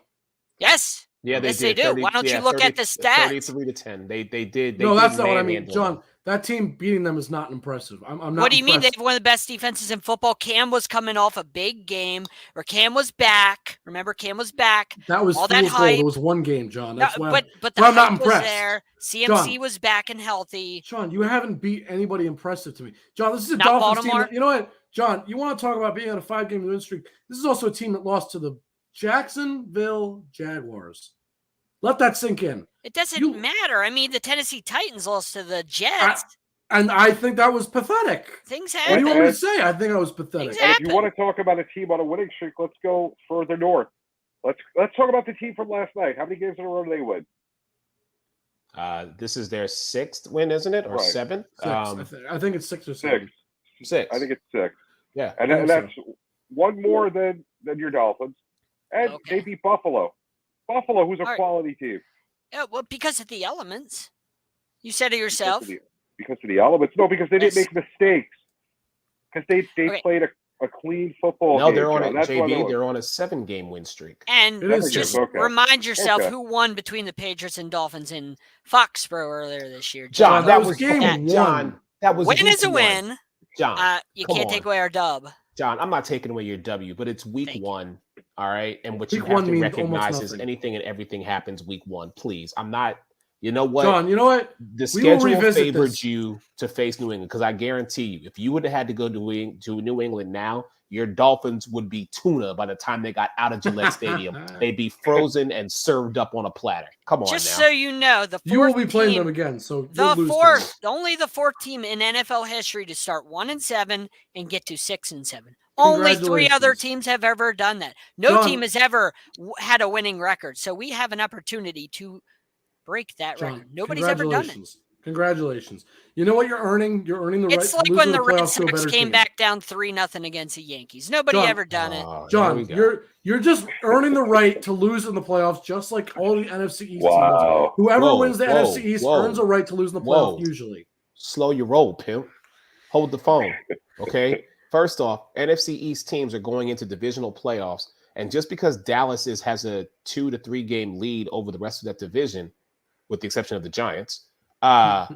Speaker 4: Yes.
Speaker 3: Yeah, they
Speaker 4: Yes,
Speaker 3: did.
Speaker 4: they do. Why don't you look at the stats?
Speaker 3: 33-10. They did.
Speaker 1: No, that's not what I mean.
Speaker 3: manhandle
Speaker 1: John,
Speaker 3: them.
Speaker 1: that team beating them is not impressive. I'm not
Speaker 4: What do you mean? They
Speaker 1: impressed.
Speaker 4: have one of the best defenses in football. Cam was coming off a big game, or Cam was back. Remember, Cam was back.
Speaker 1: That was
Speaker 4: all that
Speaker 1: fool's gold.
Speaker 4: hype.
Speaker 1: It was one game, John.
Speaker 4: No,
Speaker 1: That's why
Speaker 4: but the
Speaker 1: why I'm not
Speaker 4: hype was
Speaker 1: impressed.
Speaker 4: there. CMC
Speaker 1: John.
Speaker 4: was back and healthy.
Speaker 1: John, you haven't beat anybody impressive to me. John, this is a
Speaker 4: Not
Speaker 1: Dolphins
Speaker 4: Baltimore?
Speaker 1: team. You know what, John? You want to talk about being on a 5-game win streak? This is also a team that lost to the Jacksonville Jaguars. Let that sink in.
Speaker 4: It doesn't matter. I mean, the Tennessee Titans lost to the Jets.
Speaker 1: And I think that was pathetic.
Speaker 4: Things
Speaker 1: What do you
Speaker 4: happen.
Speaker 1: want me to say? I think I was pathetic.
Speaker 4: Things
Speaker 2: And if you
Speaker 4: happen.
Speaker 2: want to talk about a team on a winning streak, let's go further north. Let's talk about the team from last night. How many games in a row did they win?
Speaker 3: This is their 6th win, isn't it, or
Speaker 2: Right.
Speaker 3: 7th?
Speaker 1: Six. I think it's 6 or 7.
Speaker 3: 6.
Speaker 2: I think it's 6.
Speaker 3: Yeah.
Speaker 2: And
Speaker 1: I think
Speaker 2: that's one more than your Dolphins. And
Speaker 4: Okay.
Speaker 2: they beat Buffalo. Buffalo, who's a
Speaker 4: All right.
Speaker 2: quality team.
Speaker 4: Yeah, well, because of the elements. You said it yourself.
Speaker 2: Because of the elements. No, because they didn't
Speaker 4: Yes.
Speaker 2: make mistakes. Because they
Speaker 4: Okay.
Speaker 2: played a clean football
Speaker 3: No,
Speaker 2: game.
Speaker 3: they're on
Speaker 2: John.
Speaker 3: a
Speaker 2: That's why
Speaker 3: JB. They're on a 7-game win streak.
Speaker 4: And
Speaker 1: It is
Speaker 4: just
Speaker 2: okay.
Speaker 4: remind yourself
Speaker 2: Okay.
Speaker 4: who won between the Patriots and Dolphins in Foxborough earlier this year.
Speaker 3: John,
Speaker 1: that
Speaker 3: that
Speaker 1: was game one.
Speaker 3: John, that was
Speaker 4: Win
Speaker 3: week
Speaker 4: is a
Speaker 3: one.
Speaker 4: win.
Speaker 3: John,
Speaker 4: You
Speaker 3: come
Speaker 4: can't
Speaker 3: on.
Speaker 4: take away our dub.
Speaker 3: John, I'm not taking away your W, but it's week
Speaker 4: Thank you.
Speaker 3: 1. All right. And what
Speaker 1: Week
Speaker 3: you have
Speaker 1: one
Speaker 3: to
Speaker 1: means
Speaker 3: recognize
Speaker 1: almost
Speaker 3: is
Speaker 1: nothing.
Speaker 3: anything and everything happens week 1. Please. I'm not, you know what?
Speaker 1: John, you know what?
Speaker 3: The
Speaker 1: we will
Speaker 3: schedule
Speaker 1: revisit
Speaker 3: favored
Speaker 1: this.
Speaker 3: you to face New England because I guarantee you, if you would have had to go to New England now, your Dolphins would be tuna by the time they got out of Gillette Stadium. They'd be frozen and served up on a platter. Come on
Speaker 4: Just
Speaker 3: now.
Speaker 4: so you know, the fourth
Speaker 1: You will be playing
Speaker 4: team,
Speaker 1: them again, so
Speaker 4: the
Speaker 1: you'll lose to
Speaker 4: fourth,
Speaker 1: them.
Speaker 4: only the fourth team in NFL history to start 1-7 and get to 6-7. Only 3 other
Speaker 1: Congratulations.
Speaker 4: teams have ever done that. No
Speaker 1: John-
Speaker 4: team has ever had a winning record. So we have an opportunity to break that
Speaker 1: John,
Speaker 4: record. Nobody's ever done it.
Speaker 1: Congratulations. You know what you're earning? You're earning the right
Speaker 4: It's
Speaker 1: to
Speaker 4: like
Speaker 1: lose
Speaker 4: when
Speaker 1: in
Speaker 4: the Red
Speaker 1: playoffs to a
Speaker 4: Sox
Speaker 1: better
Speaker 4: came
Speaker 1: team.
Speaker 4: back down 3-0 against the Yankees. Nobody
Speaker 1: John-
Speaker 4: ever done it.
Speaker 3: Oh, here we
Speaker 1: John,
Speaker 3: go.
Speaker 1: you're just earning the right to lose in the playoffs, just like all the NFC East
Speaker 2: Wow.
Speaker 1: teams. Whoever
Speaker 3: Whoa,
Speaker 1: wins the
Speaker 3: whoa,
Speaker 1: NFC East
Speaker 3: whoa.
Speaker 1: earns a right to lose in the
Speaker 3: Whoa.
Speaker 1: playoffs usually.
Speaker 3: Slow your roll, pimp. Hold the phone. Okay. First off, NFC East teams are going into divisional playoffs. And just because Dallas has a 2 to 3 game lead over the rest of that division, with the exception of the Giants,
Speaker 4: I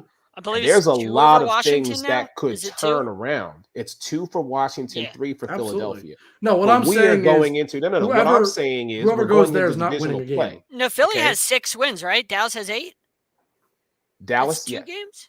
Speaker 4: believe
Speaker 3: there's a
Speaker 4: it's 2
Speaker 3: lot
Speaker 4: over
Speaker 3: of
Speaker 4: Washington
Speaker 3: things
Speaker 4: now?
Speaker 3: that could
Speaker 4: Is it
Speaker 3: turn
Speaker 4: 2?
Speaker 3: around. It's 2 for Washington,
Speaker 4: Yeah.
Speaker 3: 3 for
Speaker 1: Absolutely.
Speaker 3: Philadelphia.
Speaker 1: No, what
Speaker 3: But
Speaker 1: I'm
Speaker 3: we are
Speaker 1: saying
Speaker 3: going
Speaker 1: is
Speaker 3: into What
Speaker 1: whoever-
Speaker 3: I'm saying is
Speaker 1: whoever
Speaker 3: we're
Speaker 1: goes
Speaker 3: going
Speaker 1: there
Speaker 3: into
Speaker 1: is not
Speaker 3: divisional
Speaker 1: winning a
Speaker 3: play.
Speaker 1: game.
Speaker 4: No, Philly
Speaker 3: Okay.
Speaker 4: has 6 wins, right? Dallas has 8.
Speaker 3: Dallas,
Speaker 4: It's 2 games?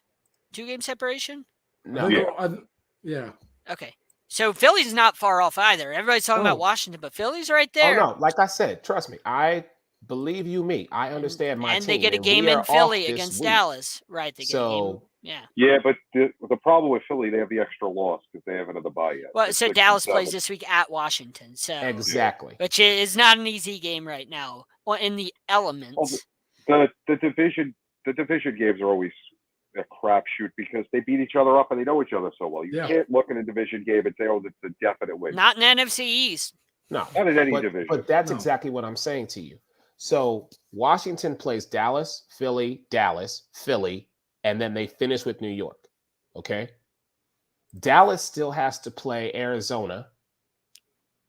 Speaker 4: 2 game separation?
Speaker 3: No,
Speaker 2: Yeah.
Speaker 1: Yeah.
Speaker 4: Okay. So Philly's not far off either. Everybody's talking about Washington, but Philly's right there.
Speaker 3: Oh no, like I said, trust me. I believe you me. I understand my
Speaker 4: and
Speaker 3: team.
Speaker 4: they get a game in Philly against Dallas. Right. They get a game. Yeah.
Speaker 2: Yeah, but the problem with Philly, they have the extra loss because they haven't had the bye yet.
Speaker 4: Well, so Dallas plays this week at Washington. So
Speaker 3: exactly.
Speaker 4: Which is not an easy game right now. Well, in the elements.
Speaker 2: Well, the division games are always a crapshoot because they beat each other up and they know each other so well. You can't look at a division game and say, "Oh, it's a definite win."
Speaker 4: Not in NFC East.
Speaker 3: No,
Speaker 2: not in any division.
Speaker 3: But that's exactly what I'm saying to you. So Washington plays Dallas, Philly, and then they finish with New York. Okay. Dallas still has to play Arizona,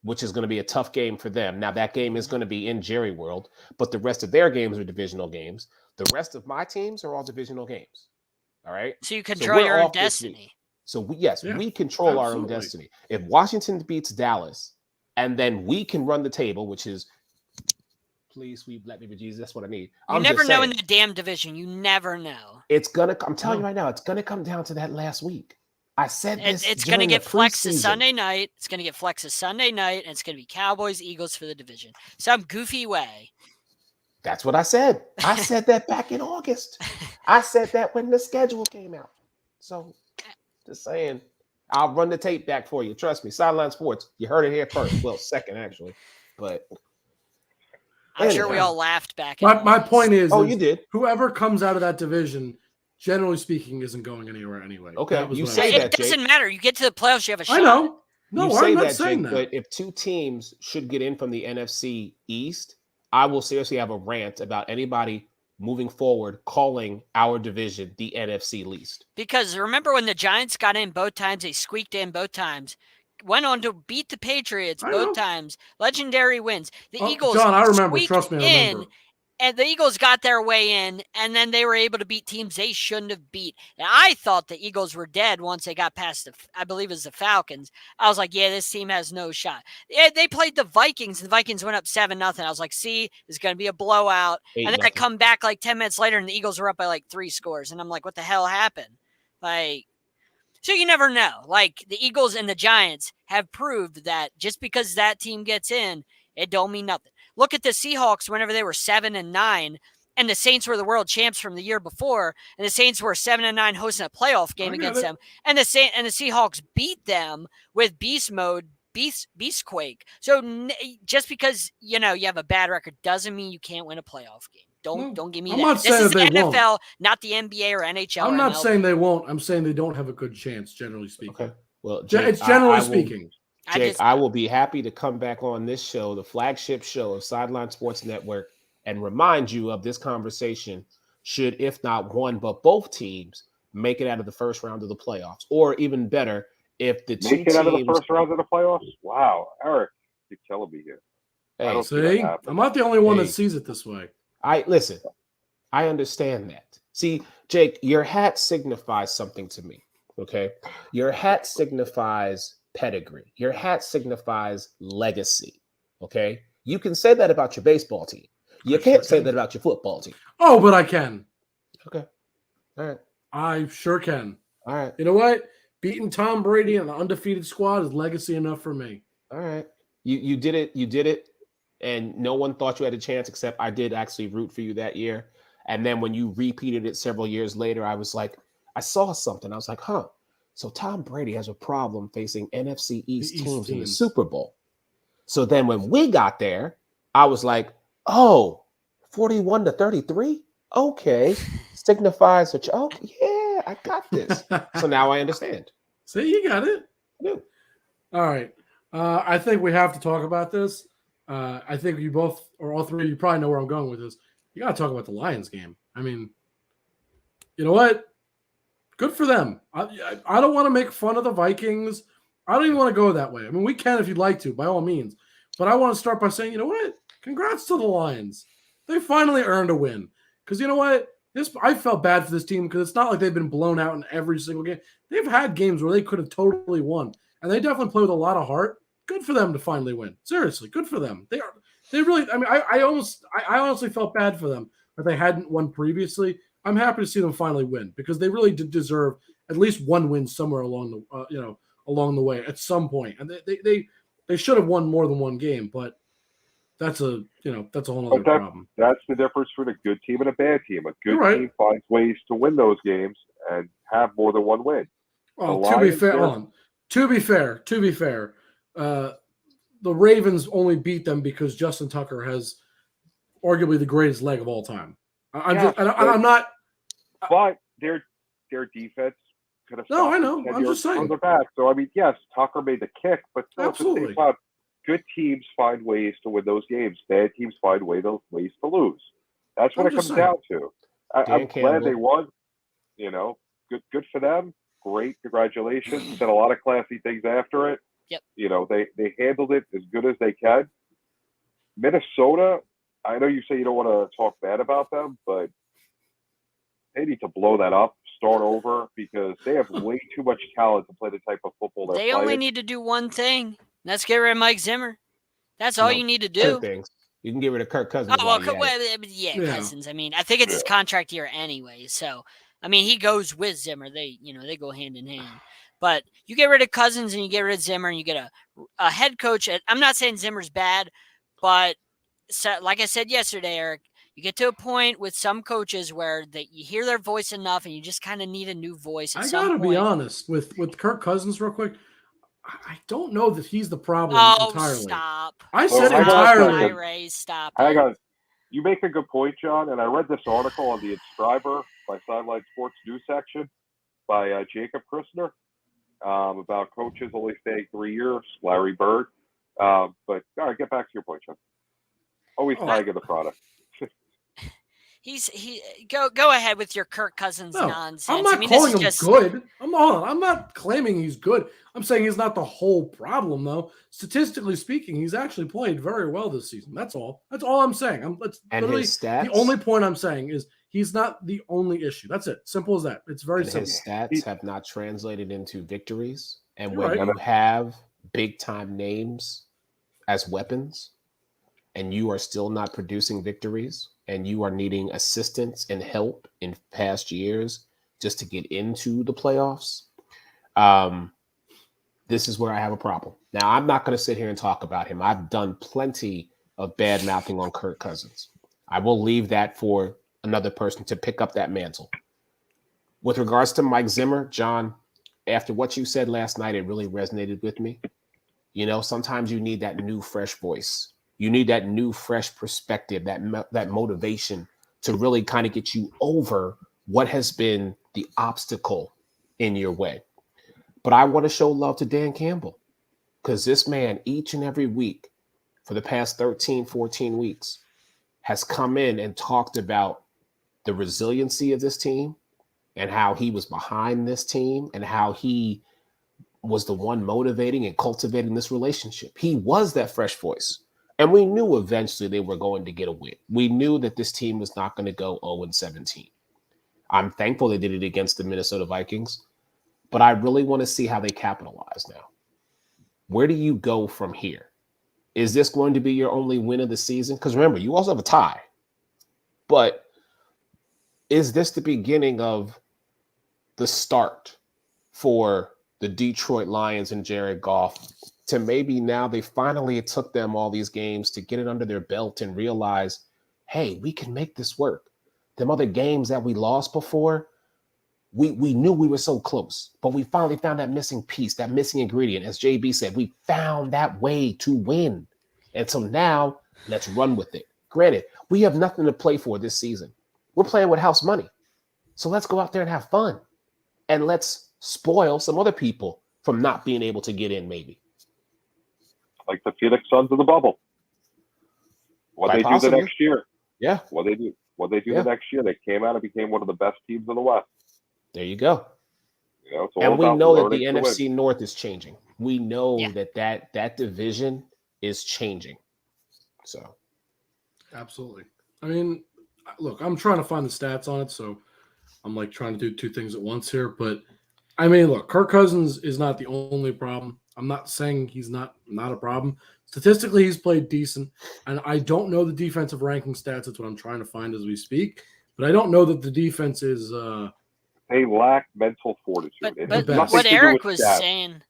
Speaker 3: which is going to be a tough game for them. Now, that game is going to be in Jerry World, but the rest of their games are divisional games. The rest of my teams are all divisional games. All right.
Speaker 4: So you control your own destiny.
Speaker 3: So we control our own destiny. If Washington beats Dallas, and then we can run the table, which is, please, sweet, let me be Jesus. That's what I need.
Speaker 4: You never know in the damn division. You never know.
Speaker 3: I'm telling you right now, it's gonna come down to that last week. I said this.
Speaker 4: It's gonna get flexed to Sunday night. It's gonna get flexed to Sunday night, and it's gonna be Cowboys, Eagles for the division. Some goofy way.
Speaker 3: That's what I said. I said that back in August. I said that when the schedule came out. So, just saying. I'll run the tape back for you. Trust me. Sideline Sports. You heard it here first. Well, second, actually. But
Speaker 4: I'm sure we all laughed back.
Speaker 1: My point is,
Speaker 3: you did.
Speaker 1: Whoever comes out of that division, generally speaking, isn't going anywhere anyway.
Speaker 3: Okay,
Speaker 1: you
Speaker 3: say that,
Speaker 4: it doesn't matter. You get to the playoffs, you have a shot.
Speaker 1: I know. No,
Speaker 3: I'm
Speaker 1: not saying
Speaker 3: Jake,
Speaker 1: that.
Speaker 3: But if two teams should get in from the NFC East, I will seriously have a rant about anybody moving forward calling our division the NFC least.
Speaker 4: Because remember when the Giants got in both times, they squeaked in both times, went on to beat the Patriots both times. Legendary wins. The Eagles
Speaker 1: John, I remember. Trust me, I remember.
Speaker 4: And the Eagles got their way in, and then they were able to beat teams they shouldn't have beat. And I thought the Eagles were dead once they got past I believe it was the Falcons. I was like, yeah, this team has no shot. They played the Vikings, and the Vikings went up 7-0. I was like, see, it's going to be a blowout. And then I come back like 10 minutes later, and the Eagles were up by like 3 scores. And I'm like, what the hell happened? So you never know. Like, the Eagles and the Giants have proved that just because that team gets in, it don't mean nothing. Look at the Seahawks whenever they were 7-9, and the Saints were the world champs from the year before, and the Saints were 7-9 hosting a playoff game against them, and the Seahawks beat them with beast mode, beastquake. So just because you have a bad record doesn't mean you can't win a playoff game. Don't give me that. This is the NFL, not the NBA or NHL.
Speaker 1: I'm not saying they won't. I'm saying they don't have a good chance, generally speaking.
Speaker 3: Okay. Well, Jake,
Speaker 1: it's generally speaking.
Speaker 3: Jake, I will be happy to come back on this show, the flagship show of Sideline Sports Network, and remind you of this conversation should, if not one, but both teams make it out of the first round of the playoffs. Or even better, if the two teams...
Speaker 2: Make it out of the first round of the playoffs? Wow. Eric, you're killing me here.
Speaker 1: Hey, see? I'm not the only one that sees it this way.
Speaker 3: Listen, I understand that. See, Jake, your hat signifies something to me, okay? Your hat signifies pedigree. Your hat signifies legacy, okay? You can say that about your baseball team. You can't say that about your football team.
Speaker 1: Oh, but I can.
Speaker 3: Okay. All right.
Speaker 1: I sure can.
Speaker 3: All right.
Speaker 1: You know what? Beating Tom Brady and the undefeated squad is legacy enough for me.
Speaker 3: All right. You did it. You did it. And no one thought you had a chance, except I did actually root for you that year. And then when you repeated it several years later, I was like, I saw something. I was like, huh. So Tom Brady has a problem facing NFC East teams in the Super Bowl. So then when we got there, I was like, oh, 41-33? Okay. Signifies that yeah, I got this. So now I understand.
Speaker 1: See, you got it.
Speaker 3: Yeah.
Speaker 1: All right. I think we have to talk about this. I think you both, or all three, you probably know where I'm going with this. You got to talk about the Lions game. I mean, you know what? Good for them. I don't want to make fun of the Vikings. I don't even want to go that way. I mean, we can if you'd like to, by all means. But I want to start by saying, you know what? Congrats to the Lions. They finally earned a win. Because you know what? I felt bad for this team because it's not like they've been blown out in every single game. They've had games where they could have totally won. And they definitely play with a lot of heart. Good for them to finally win. Seriously, good for them. They really. I mean, I honestly felt bad for them that they hadn't won previously. I'm happy to see them finally win because they really did deserve at least one win somewhere along along the way at some point. And they should have won more than one game, but that's a whole other problem.
Speaker 2: That's the difference between a good team and a bad team. A good
Speaker 1: right.
Speaker 2: team finds ways to win those games and have more than one win.
Speaker 1: Well, to be fair, the Ravens only beat them because Justin Tucker has arguably the greatest leg of all time. I'm not.
Speaker 2: But their defense could have.
Speaker 1: No, I know. I'm just saying.
Speaker 2: Back. So I mean, yes, Tucker made the kick, but
Speaker 1: absolutely.
Speaker 2: Good teams find ways to win those games. Bad teams find ways to lose. That's what it comes down to. I'm glad they won. Good for them. Great, congratulations. Said a lot of classy things after it.
Speaker 4: Yep.
Speaker 2: They handled it as good as they can. Minnesota, I know you say you don't want to talk bad about them, but they need to blow that up, start over, because they have way too much talent to play the type of football they're playing.
Speaker 4: They only need to do one thing. Let's get rid of Mike Zimmer. That's all you need to do.
Speaker 3: Two things. You can get rid of Kirk Cousins.
Speaker 4: Cousins. I mean, I think it's his contract year anyway. So, I mean, he goes with Zimmer. They go hand in hand. But you get rid of Cousins and you get rid of Zimmer and you get a head coach. I'm not saying Zimmer's bad, but like I said yesterday, Eric, you get to a point with some coaches where you hear their voice enough and you just kind of need a new voice.
Speaker 1: I got to be honest with Kirk Cousins real quick. I don't know that he's the problem entirely.
Speaker 4: Stop.
Speaker 1: I said entirely.
Speaker 4: Ray, stop.
Speaker 2: Hang on. You make a good point, John, and I read this article on the Inscriber by Sideline Sports News section by Jacob Christner about coaches only staying 3 years, Larry Bird. But all right, get back to your point, John. Always tagging the product.
Speaker 4: Go ahead with your Kirk Cousins nonsense.
Speaker 1: I'm not calling him good. I'm not claiming he's good. I'm saying he's not the whole problem, though. Statistically speaking, he's actually played very well this season. That's all. That's all I'm saying. That's literally the only point I'm saying is he's not the only issue. That's it. Simple as that. It's very simple.
Speaker 3: His stats have not translated into victories. And when you have big-time names as weapons and you are still not producing victories and you are needing assistance and help in past years just to get into the playoffs, this is where I have a problem. Now, I'm not going to sit here and talk about him. I've done plenty of bad mouthing on Kirk Cousins. I will leave that for another person to pick up that mantle. With regards to Mike Zimmer, John, after what you said last night, it really resonated with me. Sometimes you need that new, fresh voice. You need that new, fresh perspective, that motivation to really kind of get you over what has been the obstacle in your way. But I want to show love to Dan Campbell because this man, each and every week for the past 13, 14 weeks, has come in and talked about the resiliency of this team and how he was behind this team and how he was the one motivating and cultivating this relationship. He was that fresh voice. And we knew eventually they were going to get a win. We knew that this team was not going to go 0-17. I'm thankful they did it against the Minnesota Vikings, but I really want to see how they capitalize now. Where do you go from here? Is this going to be your only win of the season? Because remember, you also have a tie. But is this the beginning of the start for the Detroit Lions and Jared Goff to maybe now it took them all these games to get it under their belt and realize, hey, we can make this work. Them other games that we lost before, we knew we were so close, but we finally found that missing piece, that missing ingredient. As JB said, we found that way to win. And so now let's run with it. Granted, we have nothing to play for this season. We're playing with house money. So let's go out there and have fun. And let's spoil some other people from not being able to get in maybe.
Speaker 2: Like the Phoenix Suns of the bubble. What they do the next year.
Speaker 3: Yeah.
Speaker 2: What they do the next year. They came out and became one of the best teams in the West.
Speaker 3: There you go. And we know that the NFC North is changing. We know that division is changing. So.
Speaker 1: Absolutely. I mean, look, I'm trying to find the stats on it, so I'm like trying to do two things at once here. But I mean, look, Kirk Cousins is not the only problem. I'm not saying he's not a problem. Statistically, he's played decent, and I don't know the defensive ranking stats. That's what I'm trying to find as we speak. But I don't know that the defense is
Speaker 2: they lack mental fortitude.
Speaker 4: But what Eric was saying,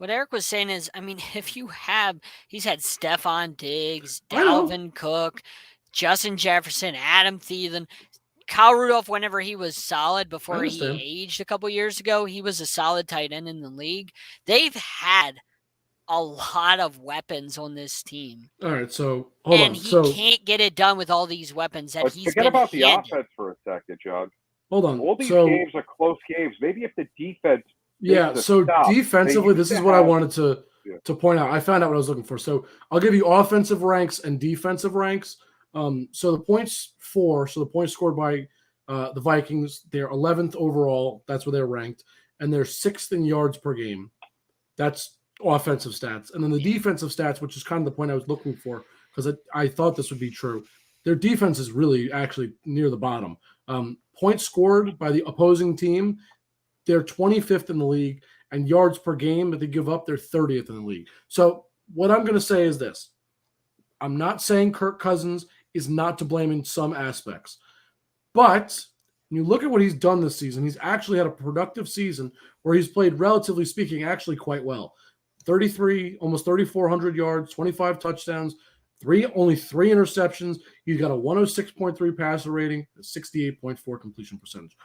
Speaker 4: what Eric was saying is, I mean, he's had Stephon Diggs, Dalvin Cook, Justin Jefferson, Adam Thielen, Kyle Rudolph, whenever he was solid before he aged a couple years ago, he was a solid tight end in the league. They've had a lot of weapons on this team.
Speaker 1: All right, so hold on.
Speaker 4: And he can't get it done with all these weapons that he's
Speaker 2: forget
Speaker 4: been
Speaker 2: about
Speaker 4: handed.
Speaker 2: the offense for a second, John.
Speaker 1: Hold on.
Speaker 2: All these games are close games. Maybe if the defense
Speaker 1: defensively, this is what I wanted to point out. I found out what I was looking for. So I'll give you offensive ranks and defensive ranks. So the points scored by the Vikings, they're 11th overall. That's where they're ranked. And they're 6th in yards per game. That's offensive stats. And then the defensive stats, which is kind of the point I was looking for, because I thought this would be true. Their defense is really actually near the bottom. Points scored by the opposing team, they're 25th in the league, and yards per game that they give up, they're 30th in the league. So what I'm going to say is this. I'm not saying Kirk Cousins is not to blame in some aspects. But when you look at what he's done this season, he's actually had a productive season where he's played, relatively speaking, actually quite well. 33, almost 3,400 yards, 25 touchdowns, only 3 interceptions. He's got a 106.3 passer rating, a 68.4 completion percentage.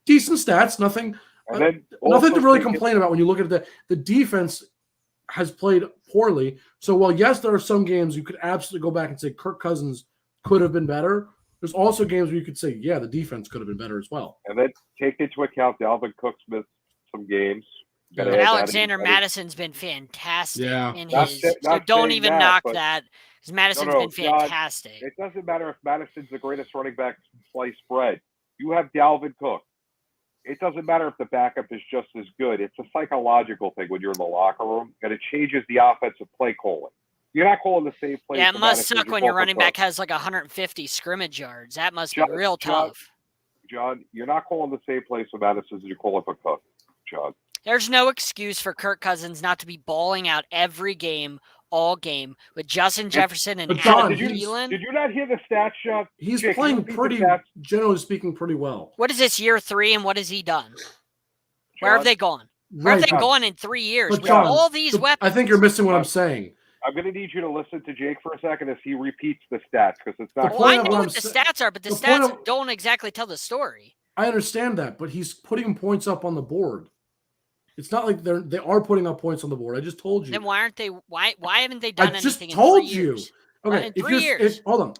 Speaker 1: Decent stats, nothing to really complain about when you look at the defense has played poorly. So while, yes, there are some games you could absolutely go back and say Kirk Cousins could have been better, there's also games where you could say, yeah, the defense could have been better as well.
Speaker 2: And then take into account Dalvin Cook's missed some games.
Speaker 4: And Alexander Madison's been fantastic.
Speaker 1: Yeah.
Speaker 4: So don't even knock that, because Madison's been fantastic.
Speaker 2: John, it doesn't matter if Madison's the greatest running back sliced bread. You have Dalvin Cook. It doesn't matter if the backup is just as good. It's a psychological thing when you're in the locker room, and it changes the offensive play calling. You're not calling the same play.
Speaker 4: Yeah, it must suck when your running back has like 150 scrimmage yards. That must be real tough.
Speaker 2: John, you're not calling the same play for Madison as you're calling for Cook, John.
Speaker 4: There's no excuse for Kirk Cousins not to be balling out every game, all game, with Justin Jefferson and Adam Thielen.
Speaker 2: Did you not hear the stats, John?
Speaker 1: He's playing generally speaking, pretty well.
Speaker 4: What is this, year 3, and what has he done? Where have they gone? Where have they gone in 3 years? With all these weapons.
Speaker 1: I think you're missing what I'm saying.
Speaker 2: I'm going to need you to listen to Jake for a second as he repeats the stats, because it's not.
Speaker 4: Well, I know what the stats are, but the stats don't exactly tell the story.
Speaker 1: I understand that, but he's putting points up on the board. It's not like they are putting up points on the board. I just told you.
Speaker 4: Then why aren't they? Why haven't they done anything?
Speaker 1: I just told you.
Speaker 4: Okay, in 3 years.
Speaker 1: Hold on.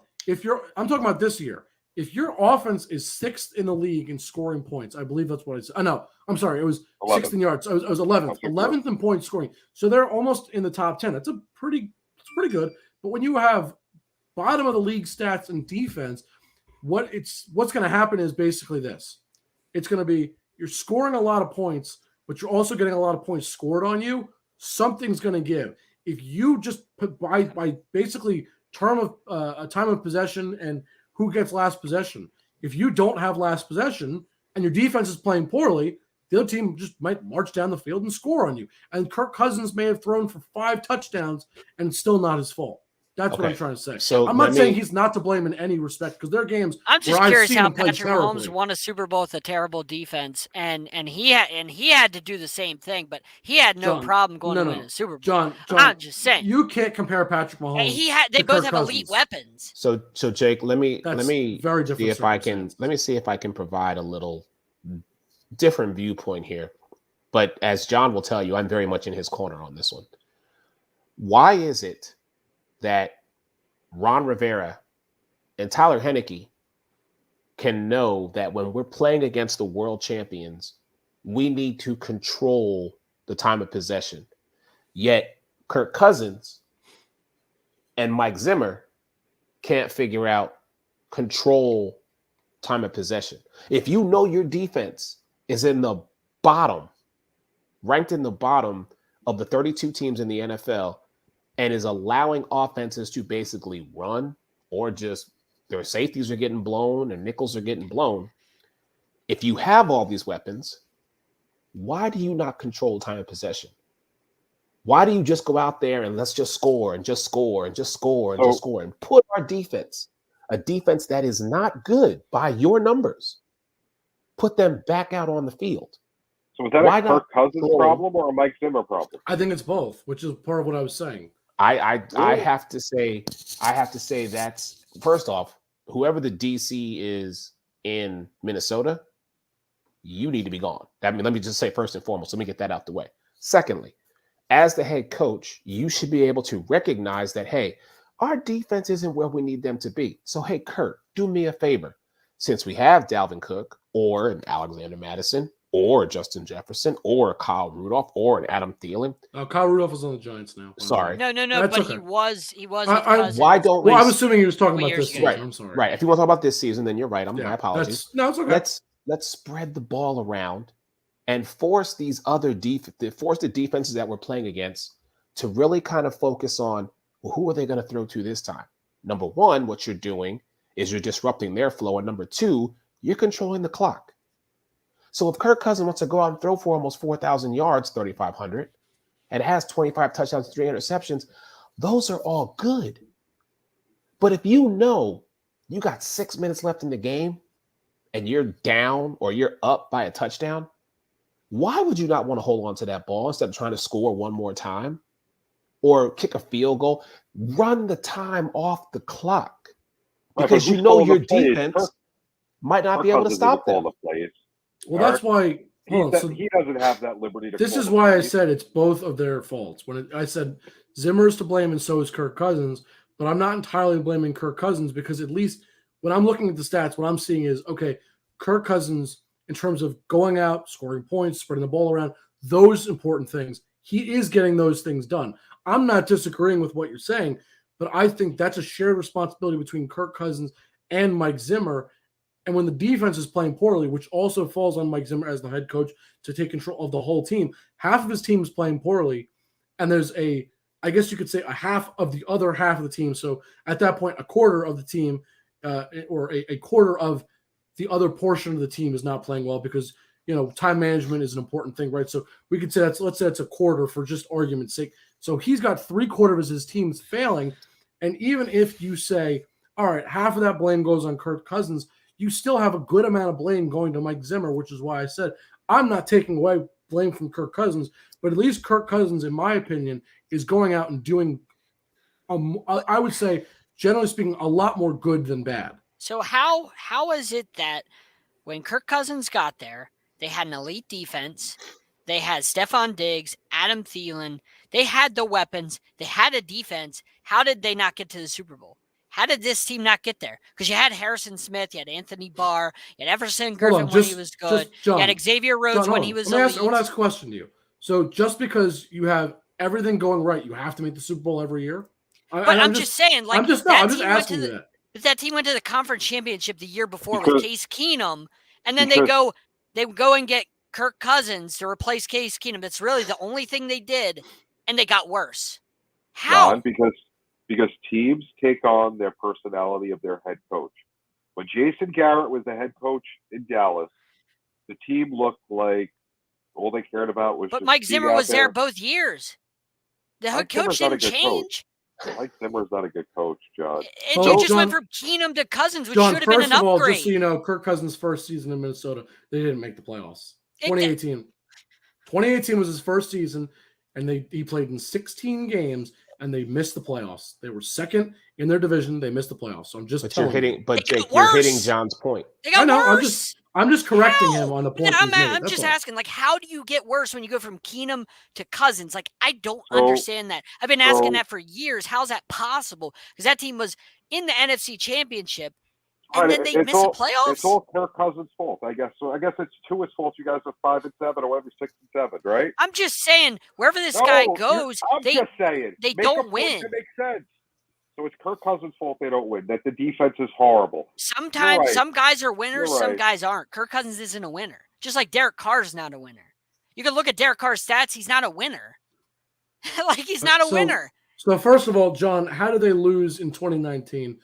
Speaker 1: I'm talking about this year. If your offense is 6th in the league in scoring points, I believe that's what I said. No, I'm sorry. It was 6th in yards. I was 11th. 11th in points scoring. So they're almost in the top 10. It's pretty good. But when you have bottom of the league stats and defense, what's going to happen is basically this. It's going to be you're scoring a lot of points, but you're also getting a lot of points scored on you. Something's going to give. If you just put by basically time of possession and who gets last possession. If you don't have last possession and your defense is playing poorly, the other team just might march down the field and score on you. And Kirk Cousins may have thrown for 5 touchdowns and it's still not his fault. That's what I'm trying to say. So I'm not saying he's not to blame in any respect, because there are games.
Speaker 4: I'm just curious how Patrick Mahomes won a Super Bowl with a terrible defense, and he had to do the same thing, but he had no problem going to win a Super Bowl.
Speaker 1: John,
Speaker 4: I'm just saying
Speaker 1: you can't compare Patrick Mahomes.
Speaker 4: They both have elite weapons.
Speaker 3: So Jake, let me
Speaker 1: very different.
Speaker 3: Let me see if I can provide a little different viewpoint here. But as John will tell you, I'm very much in his corner on this one. Why is it that Ron Rivera and Tyler Heineke can know that when we're playing against the world champions, we need to control the time of possession? Yet Kirk Cousins and Mike Zimmer can't figure out control time of possession. If you know your defense is in the bottom, ranked in the bottom of the 32 teams in the NFL, and is allowing offenses to basically run, or just their safeties are getting blown and nickels are getting blown. If you have all these weapons, why do you not control time of possession? Why do you just go out there and let's just score and just score and just score and just score and put our defense, a defense that is not good by your numbers, put them back out on the field?
Speaker 2: So is that a Kirk Cousins problem or a Mike Zimmer problem?
Speaker 1: I think it's both, which is part of what I was saying.
Speaker 3: I have to say that's, first off, whoever the DC is in Minnesota, you need to be gone. Let me just say first and foremost, let me get that out the way. Secondly, as the head coach, you should be able to recognize that, hey, our defense isn't where we need them to be. So, hey, Kirk, do me a favor. Since we have Dalvin Cook or an Alexander Madison or Justin Jefferson or a Kyle Rudolph or an Adam Thielen.
Speaker 1: Kyle Rudolph is on the Giants now.
Speaker 3: Sorry.
Speaker 4: No, but okay. he was.
Speaker 3: Why don't we?
Speaker 1: Well, I was assuming he was talking about this season.
Speaker 3: Right.
Speaker 1: I'm sorry.
Speaker 3: Right. If you want to talk about this season, then you're right. My apologies.
Speaker 1: It's okay.
Speaker 3: Let's spread the ball around and force these other the defenses that we're playing against to really kind of focus on, well, who are they going to throw to this time? Number one, what you're doing is you're disrupting their flow. And number two, you're controlling the clock. So if Kirk Cousins wants to go out and throw for almost 4,000 yards, 3,500, and has 25 touchdowns, 3 interceptions, those are all good. But if you know you got 6 minutes left in the game and you're down or you're up by a touchdown, why would you not want to hold on to that ball instead of trying to score one more time or kick a field goal? Run the time off the clock because you know your defense might not be able to stop them.
Speaker 1: Well, that's why
Speaker 2: he doesn't have that liberty to.
Speaker 1: This is why I said it's both of their faults. I said Zimmer's to blame and so is Kirk Cousins, but I'm not entirely blaming Kirk Cousins because at least when I'm looking at the stats, what I'm seeing is, okay, Kirk Cousins, in terms of going out, scoring points, spreading the ball around, those important things, he is getting those things done. I'm not disagreeing with what you're saying, but I think that's a shared responsibility between Kirk Cousins and Mike Zimmer. And when the defense is playing poorly, which also falls on Mike Zimmer as the head coach to take control of the whole team, half of his team is playing poorly, and there's I guess you could say a half of the other half of the team. So at that point, a quarter of the team or a quarter of the other portion of the team is not playing well because, time management is an important thing, right? So we could say let's say it's a quarter for just argument's sake. So he's got 3/4 of his team's failing. And even if you say, all right, half of that blame goes on Kirk Cousins, you still have a good amount of blame going to Mike Zimmer, which is why I said I'm not taking away blame from Kirk Cousins, but at least Kirk Cousins, in my opinion, is going out and doing, I would say, generally speaking, a lot more good than bad.
Speaker 4: So how is it that when Kirk Cousins got there, they had an elite defense, they had Stephon Diggs, Adam Thielen, they had the weapons, they had a defense. How did they not get to the Super Bowl? How did this team not get there? Because you had Harrison Smith, you had Anthony Barr, you had Everson Griffin when he was good,
Speaker 1: John,
Speaker 4: you had Xavier Rhodes when he was elite.
Speaker 1: I want to ask a question to you. So just because you have everything going right, you have to make the Super Bowl every year?
Speaker 4: I'm just saying, like,
Speaker 1: I'm just asking you that.
Speaker 4: If that team went to the conference championship the year before with Case Keenum, and then they go and get Kirk Cousins to replace Case Keenum, that's really the only thing they did, and they got worse. How?
Speaker 2: John, because teams take on their personality of their head coach. When Jason Garrett was the head coach in Dallas, the team looked like all they cared about was.
Speaker 4: But Mike Zimmer was there both years. The head coach didn't change.
Speaker 2: Mike Zimmer's not a good coach, John.
Speaker 4: You just went from Keenum to Cousins, which should have been an upgrade.
Speaker 1: First of all, just so you know, Kirk Cousins' first season in Minnesota, they didn't make the playoffs. 2018. 2018 was his first season, and he played in 16 games. And they missed the playoffs. They were second in their division. They missed the playoffs. So I'm just telling you.
Speaker 3: But Jake, you're hitting John's point.
Speaker 4: They got worse.
Speaker 1: I'm just correcting him on the point.
Speaker 4: I'm just asking, like, how do you get worse when you go from Keenum to Cousins? Like, I don't understand that. I've been asking that for years. How's that possible? Because that team was in the NFC Championship, and then they missed the playoffs.
Speaker 2: It's all Kirk Cousins' fault, I guess. So I guess it's to his fault. You guys are 5-7 or whatever, 6-7, right?
Speaker 4: I'm just saying, wherever this guy goes, they don't win.
Speaker 2: It makes sense. So it's Kirk Cousins' fault they don't win. That the defense is horrible.
Speaker 4: Sometimes some guys are winners, some guys aren't. Kirk Cousins isn't a winner. Just like Derek Carr's not a winner. You can look at Derek Carr's stats; he's not a winner. Like he's not a winner.
Speaker 1: So first of all, John, how did they lose in 2019?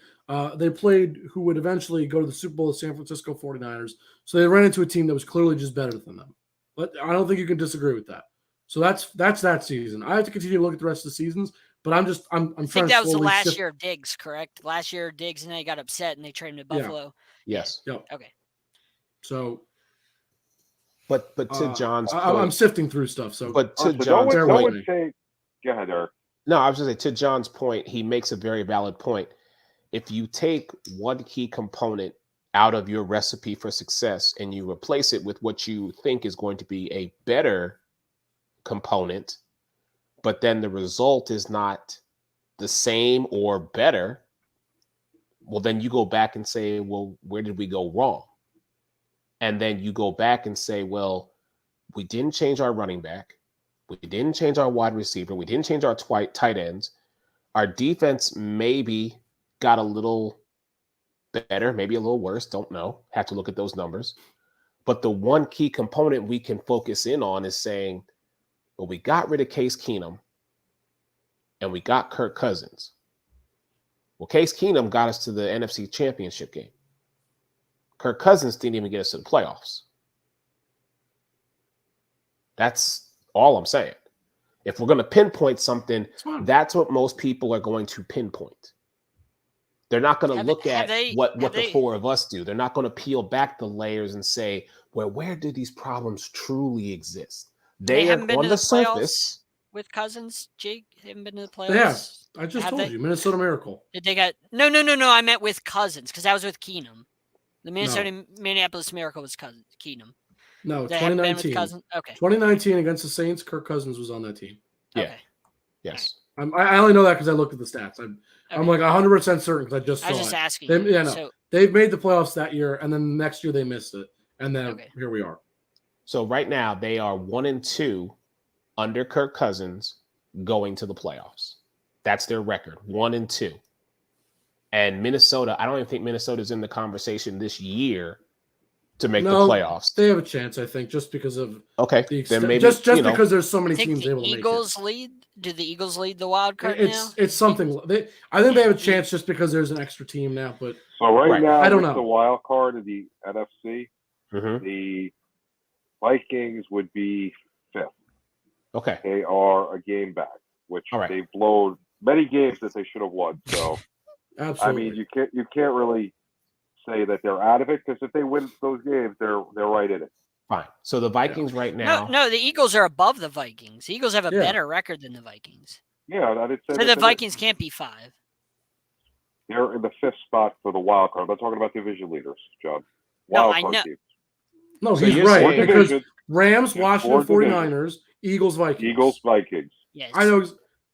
Speaker 1: They played who would eventually go to the Super Bowl, the San Francisco 49ers. So they ran into a team that was clearly just better than them. But I don't think you can disagree with that. So that's that season. I have to continue to look at the rest of the seasons, but I'm trying to.
Speaker 4: That was the last year of Diggs, correct? Last year of Diggs, and they got upset and they traded him to Buffalo.
Speaker 3: Yes.
Speaker 1: Yep.
Speaker 4: Okay.
Speaker 1: So
Speaker 3: But to John's point,
Speaker 1: I'm sifting through stuff. So,
Speaker 3: but to
Speaker 2: so
Speaker 3: John's
Speaker 2: no
Speaker 3: point,
Speaker 2: one say, go ahead, Eric.
Speaker 3: No, I was just saying, to John's point, he makes a very valid point. If you take one key component out of your recipe for success and you replace it with what you think is going to be a better component, but then the result is not the same or better, well, then you go back and say, well, where did we go wrong? And then you go back and say, well, we didn't change our running back. We didn't change our wide receiver. We didn't change our tight ends. Our defense maybe got a little better, maybe a little worse. Don't know. Have to look at those numbers. But the one key component we can focus in on is saying, well, we got rid of Case Keenum and we got Kirk Cousins. Well, Case Keenum got us to the NFC Championship game. Kirk Cousins didn't even get us to the playoffs. That's all I'm saying. If we're going to pinpoint something, that's what most people are going to pinpoint. They're not going to look at what the four of us do. They're not going to peel back the layers and say, well, where do these problems truly exist? They are on the surface.
Speaker 4: With Cousins, Jake, they haven't been to the playoffs.
Speaker 1: Yeah, I just told you, Minnesota Miracle.
Speaker 4: Did they get no? I meant with Cousins because that was with Keenum. The Minneapolis Miracle was Keenum.
Speaker 1: No, 2019.
Speaker 4: Okay.
Speaker 1: 2019 against the Saints, Kirk Cousins was on that team.
Speaker 3: Yeah.
Speaker 4: Okay.
Speaker 3: Yes.
Speaker 1: I only know that because I looked at the stats. I'm like 100% certain because I just saw it.
Speaker 4: I was just asking.
Speaker 1: They've made the playoffs that year, and then next year they missed it, and then here we are.
Speaker 3: So right now they are 1-2 under Kirk Cousins going to the playoffs. That's their record, 1-2. And Minnesota, I don't even think Minnesota's in the conversation this year to make the playoffs.
Speaker 1: They have a chance, I think, just because of
Speaker 3: then maybe
Speaker 1: just because there's so many teams able to make it.
Speaker 4: Eagles lead? Did the Eagles lead the wild card now?
Speaker 1: It's something. I think they have a chance just because there's an extra team now. But
Speaker 2: so right now,
Speaker 1: I don't know.
Speaker 2: The wild card of the NFC, the Vikings would be 5th.
Speaker 3: Okay,
Speaker 2: they are a game back, which they've blown many games that they should have won. So,
Speaker 1: absolutely.
Speaker 2: I mean, you can't really say that they're out of it because if they win those games, they're right in it.
Speaker 3: Fine. So the Vikings right now.
Speaker 4: No, the Eagles are above the Vikings. The Eagles have a better record than the Vikings.
Speaker 2: Yeah, I did say
Speaker 4: so the Vikings can't be 5.
Speaker 2: They're in the 5th spot for the wild card. I'm not talking about division leaders, John.
Speaker 4: Wild card teams.
Speaker 1: No, he's right. Because Rams, Washington 49ers, Eagles, Vikings.
Speaker 2: Eagles, Vikings.
Speaker 4: Yes.
Speaker 1: I know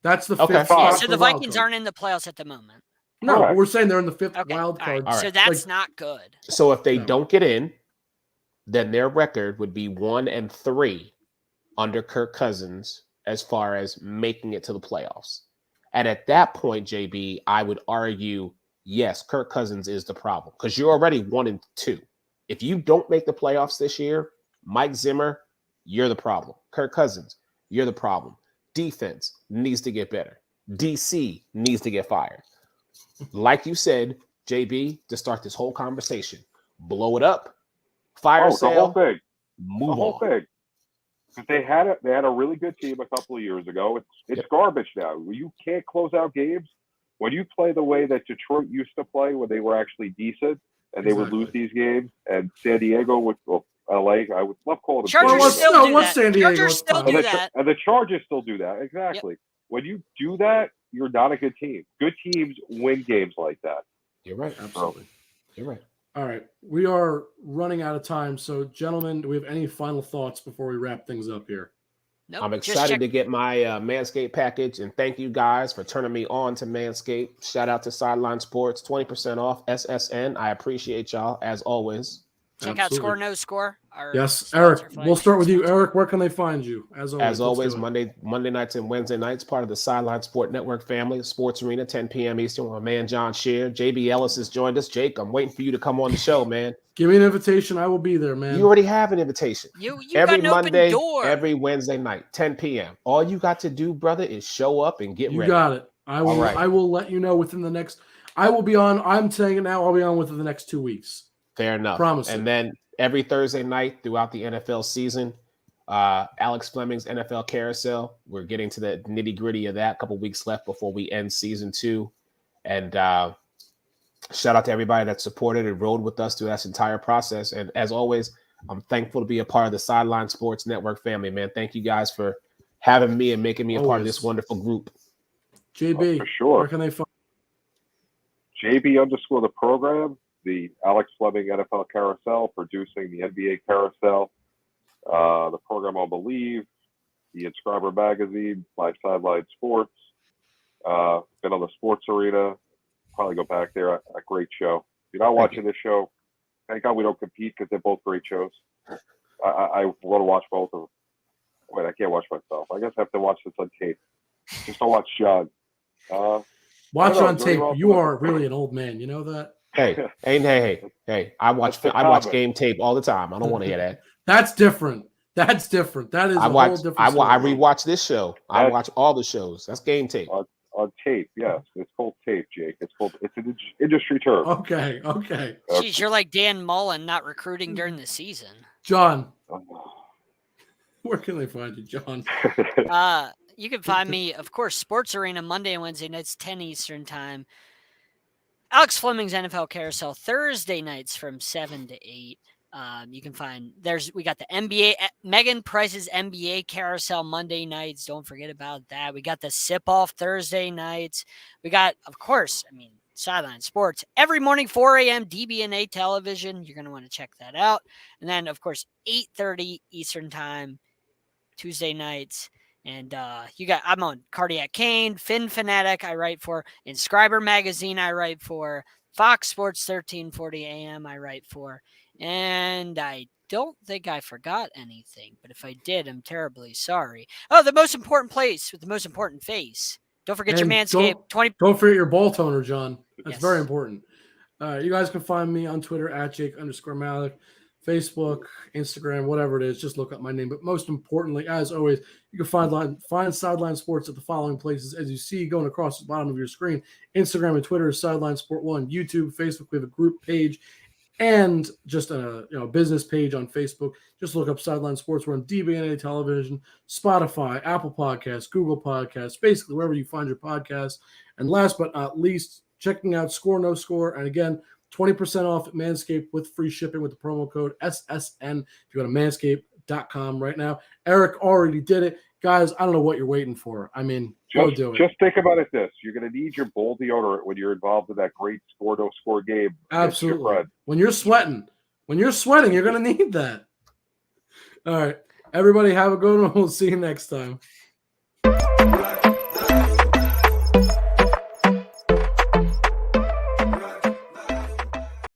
Speaker 1: that's the 5th spot.
Speaker 4: Yeah, so the Vikings aren't in the playoffs at the moment.
Speaker 1: No, we're saying they're in the 5th wild card.
Speaker 4: Right. So that's not good.
Speaker 3: So if they don't get in, then their record would be 1-3 under Kirk Cousins as far as making it to the playoffs. And at that point, JB, I would argue, yes, Kirk Cousins is the problem because you're already 1-2. If you don't make the playoffs this year, Mike Zimmer, you're the problem. Kirk Cousins, you're the problem. Defense needs to get better. DC needs to get fired. Like you said, JB, to start this whole conversation, blow it up, fire sale,
Speaker 2: the whole thing,
Speaker 3: move
Speaker 2: the whole
Speaker 3: on.
Speaker 2: thing. They had a really good team a couple of years ago. It's garbage now. You can't close out games when you play the way that Detroit used to play, when they were actually decent and they would lose these games. And San Diego would, LA, I would love calling them.
Speaker 4: Chargers still do that.
Speaker 1: San Diego,
Speaker 4: Chargers still do that.
Speaker 2: And the Chargers still do that. Exactly. Yep. When you do that, you're not a good team. Good teams win games like that.
Speaker 3: You're right. Absolutely. You're right.
Speaker 1: All right. We are running out of time. So, gentlemen, do we have any final thoughts before we wrap things up here?
Speaker 4: Nope,
Speaker 3: I'm excited to get my Manscaped package, and thank you guys for turning me on to Manscaped. Shout out to Sideline Sports, 20% off SSN. I appreciate y'all, as always.
Speaker 4: Check out Score No Score.
Speaker 1: Yes, Eric, we'll start with you. Eric, where can they find you? As always,
Speaker 3: Monday nights and Wednesday nights, part of the Sideline Sport Network family, Sports Arena, 10 p.m. Eastern. My man, Jon Shearer. JB Ellis has joined us. Jake, I'm waiting for you to come on the show, man.
Speaker 1: Give me an invitation. I will be there, man.
Speaker 3: You already have an invitation.
Speaker 4: You
Speaker 3: every
Speaker 4: got an
Speaker 3: Monday,
Speaker 4: open door.
Speaker 3: every Wednesday night, 10 p.m. All you got to do, brother, is show up and get ready.
Speaker 1: You got it. I will. I will let you know within the next. I will be on. I'm saying it now. I'll be on within the next 2 weeks.
Speaker 3: Fair enough.
Speaker 1: Promise.
Speaker 3: And then every Thursday night throughout the NFL season, Alex Fleming's NFL Carousel. We're getting to the nitty gritty of that. A couple weeks left before we end season 2. And shout out to everybody that supported and rode with us through this entire process. And as always, I'm thankful to be a part of the Sideline Sports Network family, man. Thank you guys for having me and making me a part of this wonderful group.
Speaker 1: JB,
Speaker 2: for sure.
Speaker 1: Where can they find
Speaker 2: JB_ the program, the Alex Fleming NFL Carousel, producing the NBA Carousel, the program on Believe, the Inscriber Magazine, My Sideline Sports. Been on the Sports Arena. Probably go back there. A great show. If you're not watching this show, thank God we don't compete because they're both great shows. I want to watch both of them. Wait, I can't watch myself. I guess I have to watch this on tape. Just don't watch John.
Speaker 1: Watch on tape. You are really an old man. You know that?
Speaker 3: Hey. I watch game tape all the time. I don't want to hear that.
Speaker 1: That's different. That is a whole different
Speaker 3: I
Speaker 1: story.
Speaker 3: rewatch this show. I watch all the shows. That's game tape.
Speaker 2: On tape, yes. It's called tape, Jake. It's an industry term.
Speaker 1: Okay.
Speaker 4: Jeez, you're like Dan Mullen, not recruiting during the season.
Speaker 1: John, where can they find you, John?
Speaker 4: You can find me, of course, Sports Arena Monday and Wednesday nights, 10 Eastern time. Alex Fleming's NFL Carousel Thursday nights from 7 to 8. You can find we got the NBA, Megan Price's NBA Carousel Monday nights. Don't forget about that. We got the Sip Off Thursday nights. We got, of course, Sideline Sports every morning, 4 a.m. DBNA television. You're going to want to check that out. And then, of course, 8:30 Eastern time, Tuesday nights. And I'm on Cardiac Cane, Fin Fanatic, I write for, Inscriber Magazine, I write for, Fox Sports 1340 AM, I write for. And I don't think I forgot anything, but if I did, I'm terribly sorry. Oh, the most important place with the most important face. Don't forget your Manscaped.
Speaker 1: Don't forget your ball toner, John. That's
Speaker 4: Yes.
Speaker 1: very important. You guys can find me on Twitter at Jake_Malik, Facebook, Instagram, whatever it is. Just look up my name. But most importantly, as always, you can find Sideline Sports at the following places. As you see going across the bottom of your screen, Instagram and Twitter is Sideline Sport 1. YouTube, Facebook, we have a group page. And just a business page on Facebook. Just look up Sideline Sports. We're on DBNA Television, Spotify, Apple Podcasts, Google Podcasts, basically wherever you find your podcasts. And last but not least, checking out Score No Score. And again, 20% off at Manscaped with free shipping with the promo code SSN. If you go to manscaped.com right now. Eric already did it. Guys, I don't know what you're waiting for. Go do it.
Speaker 2: Just think about it this. You're going to need your ball deodorant when you're involved in that great Score No Score game.
Speaker 1: Absolutely. When you're sweating, you're going to need that. All right. Everybody have a good one. We'll see you next time.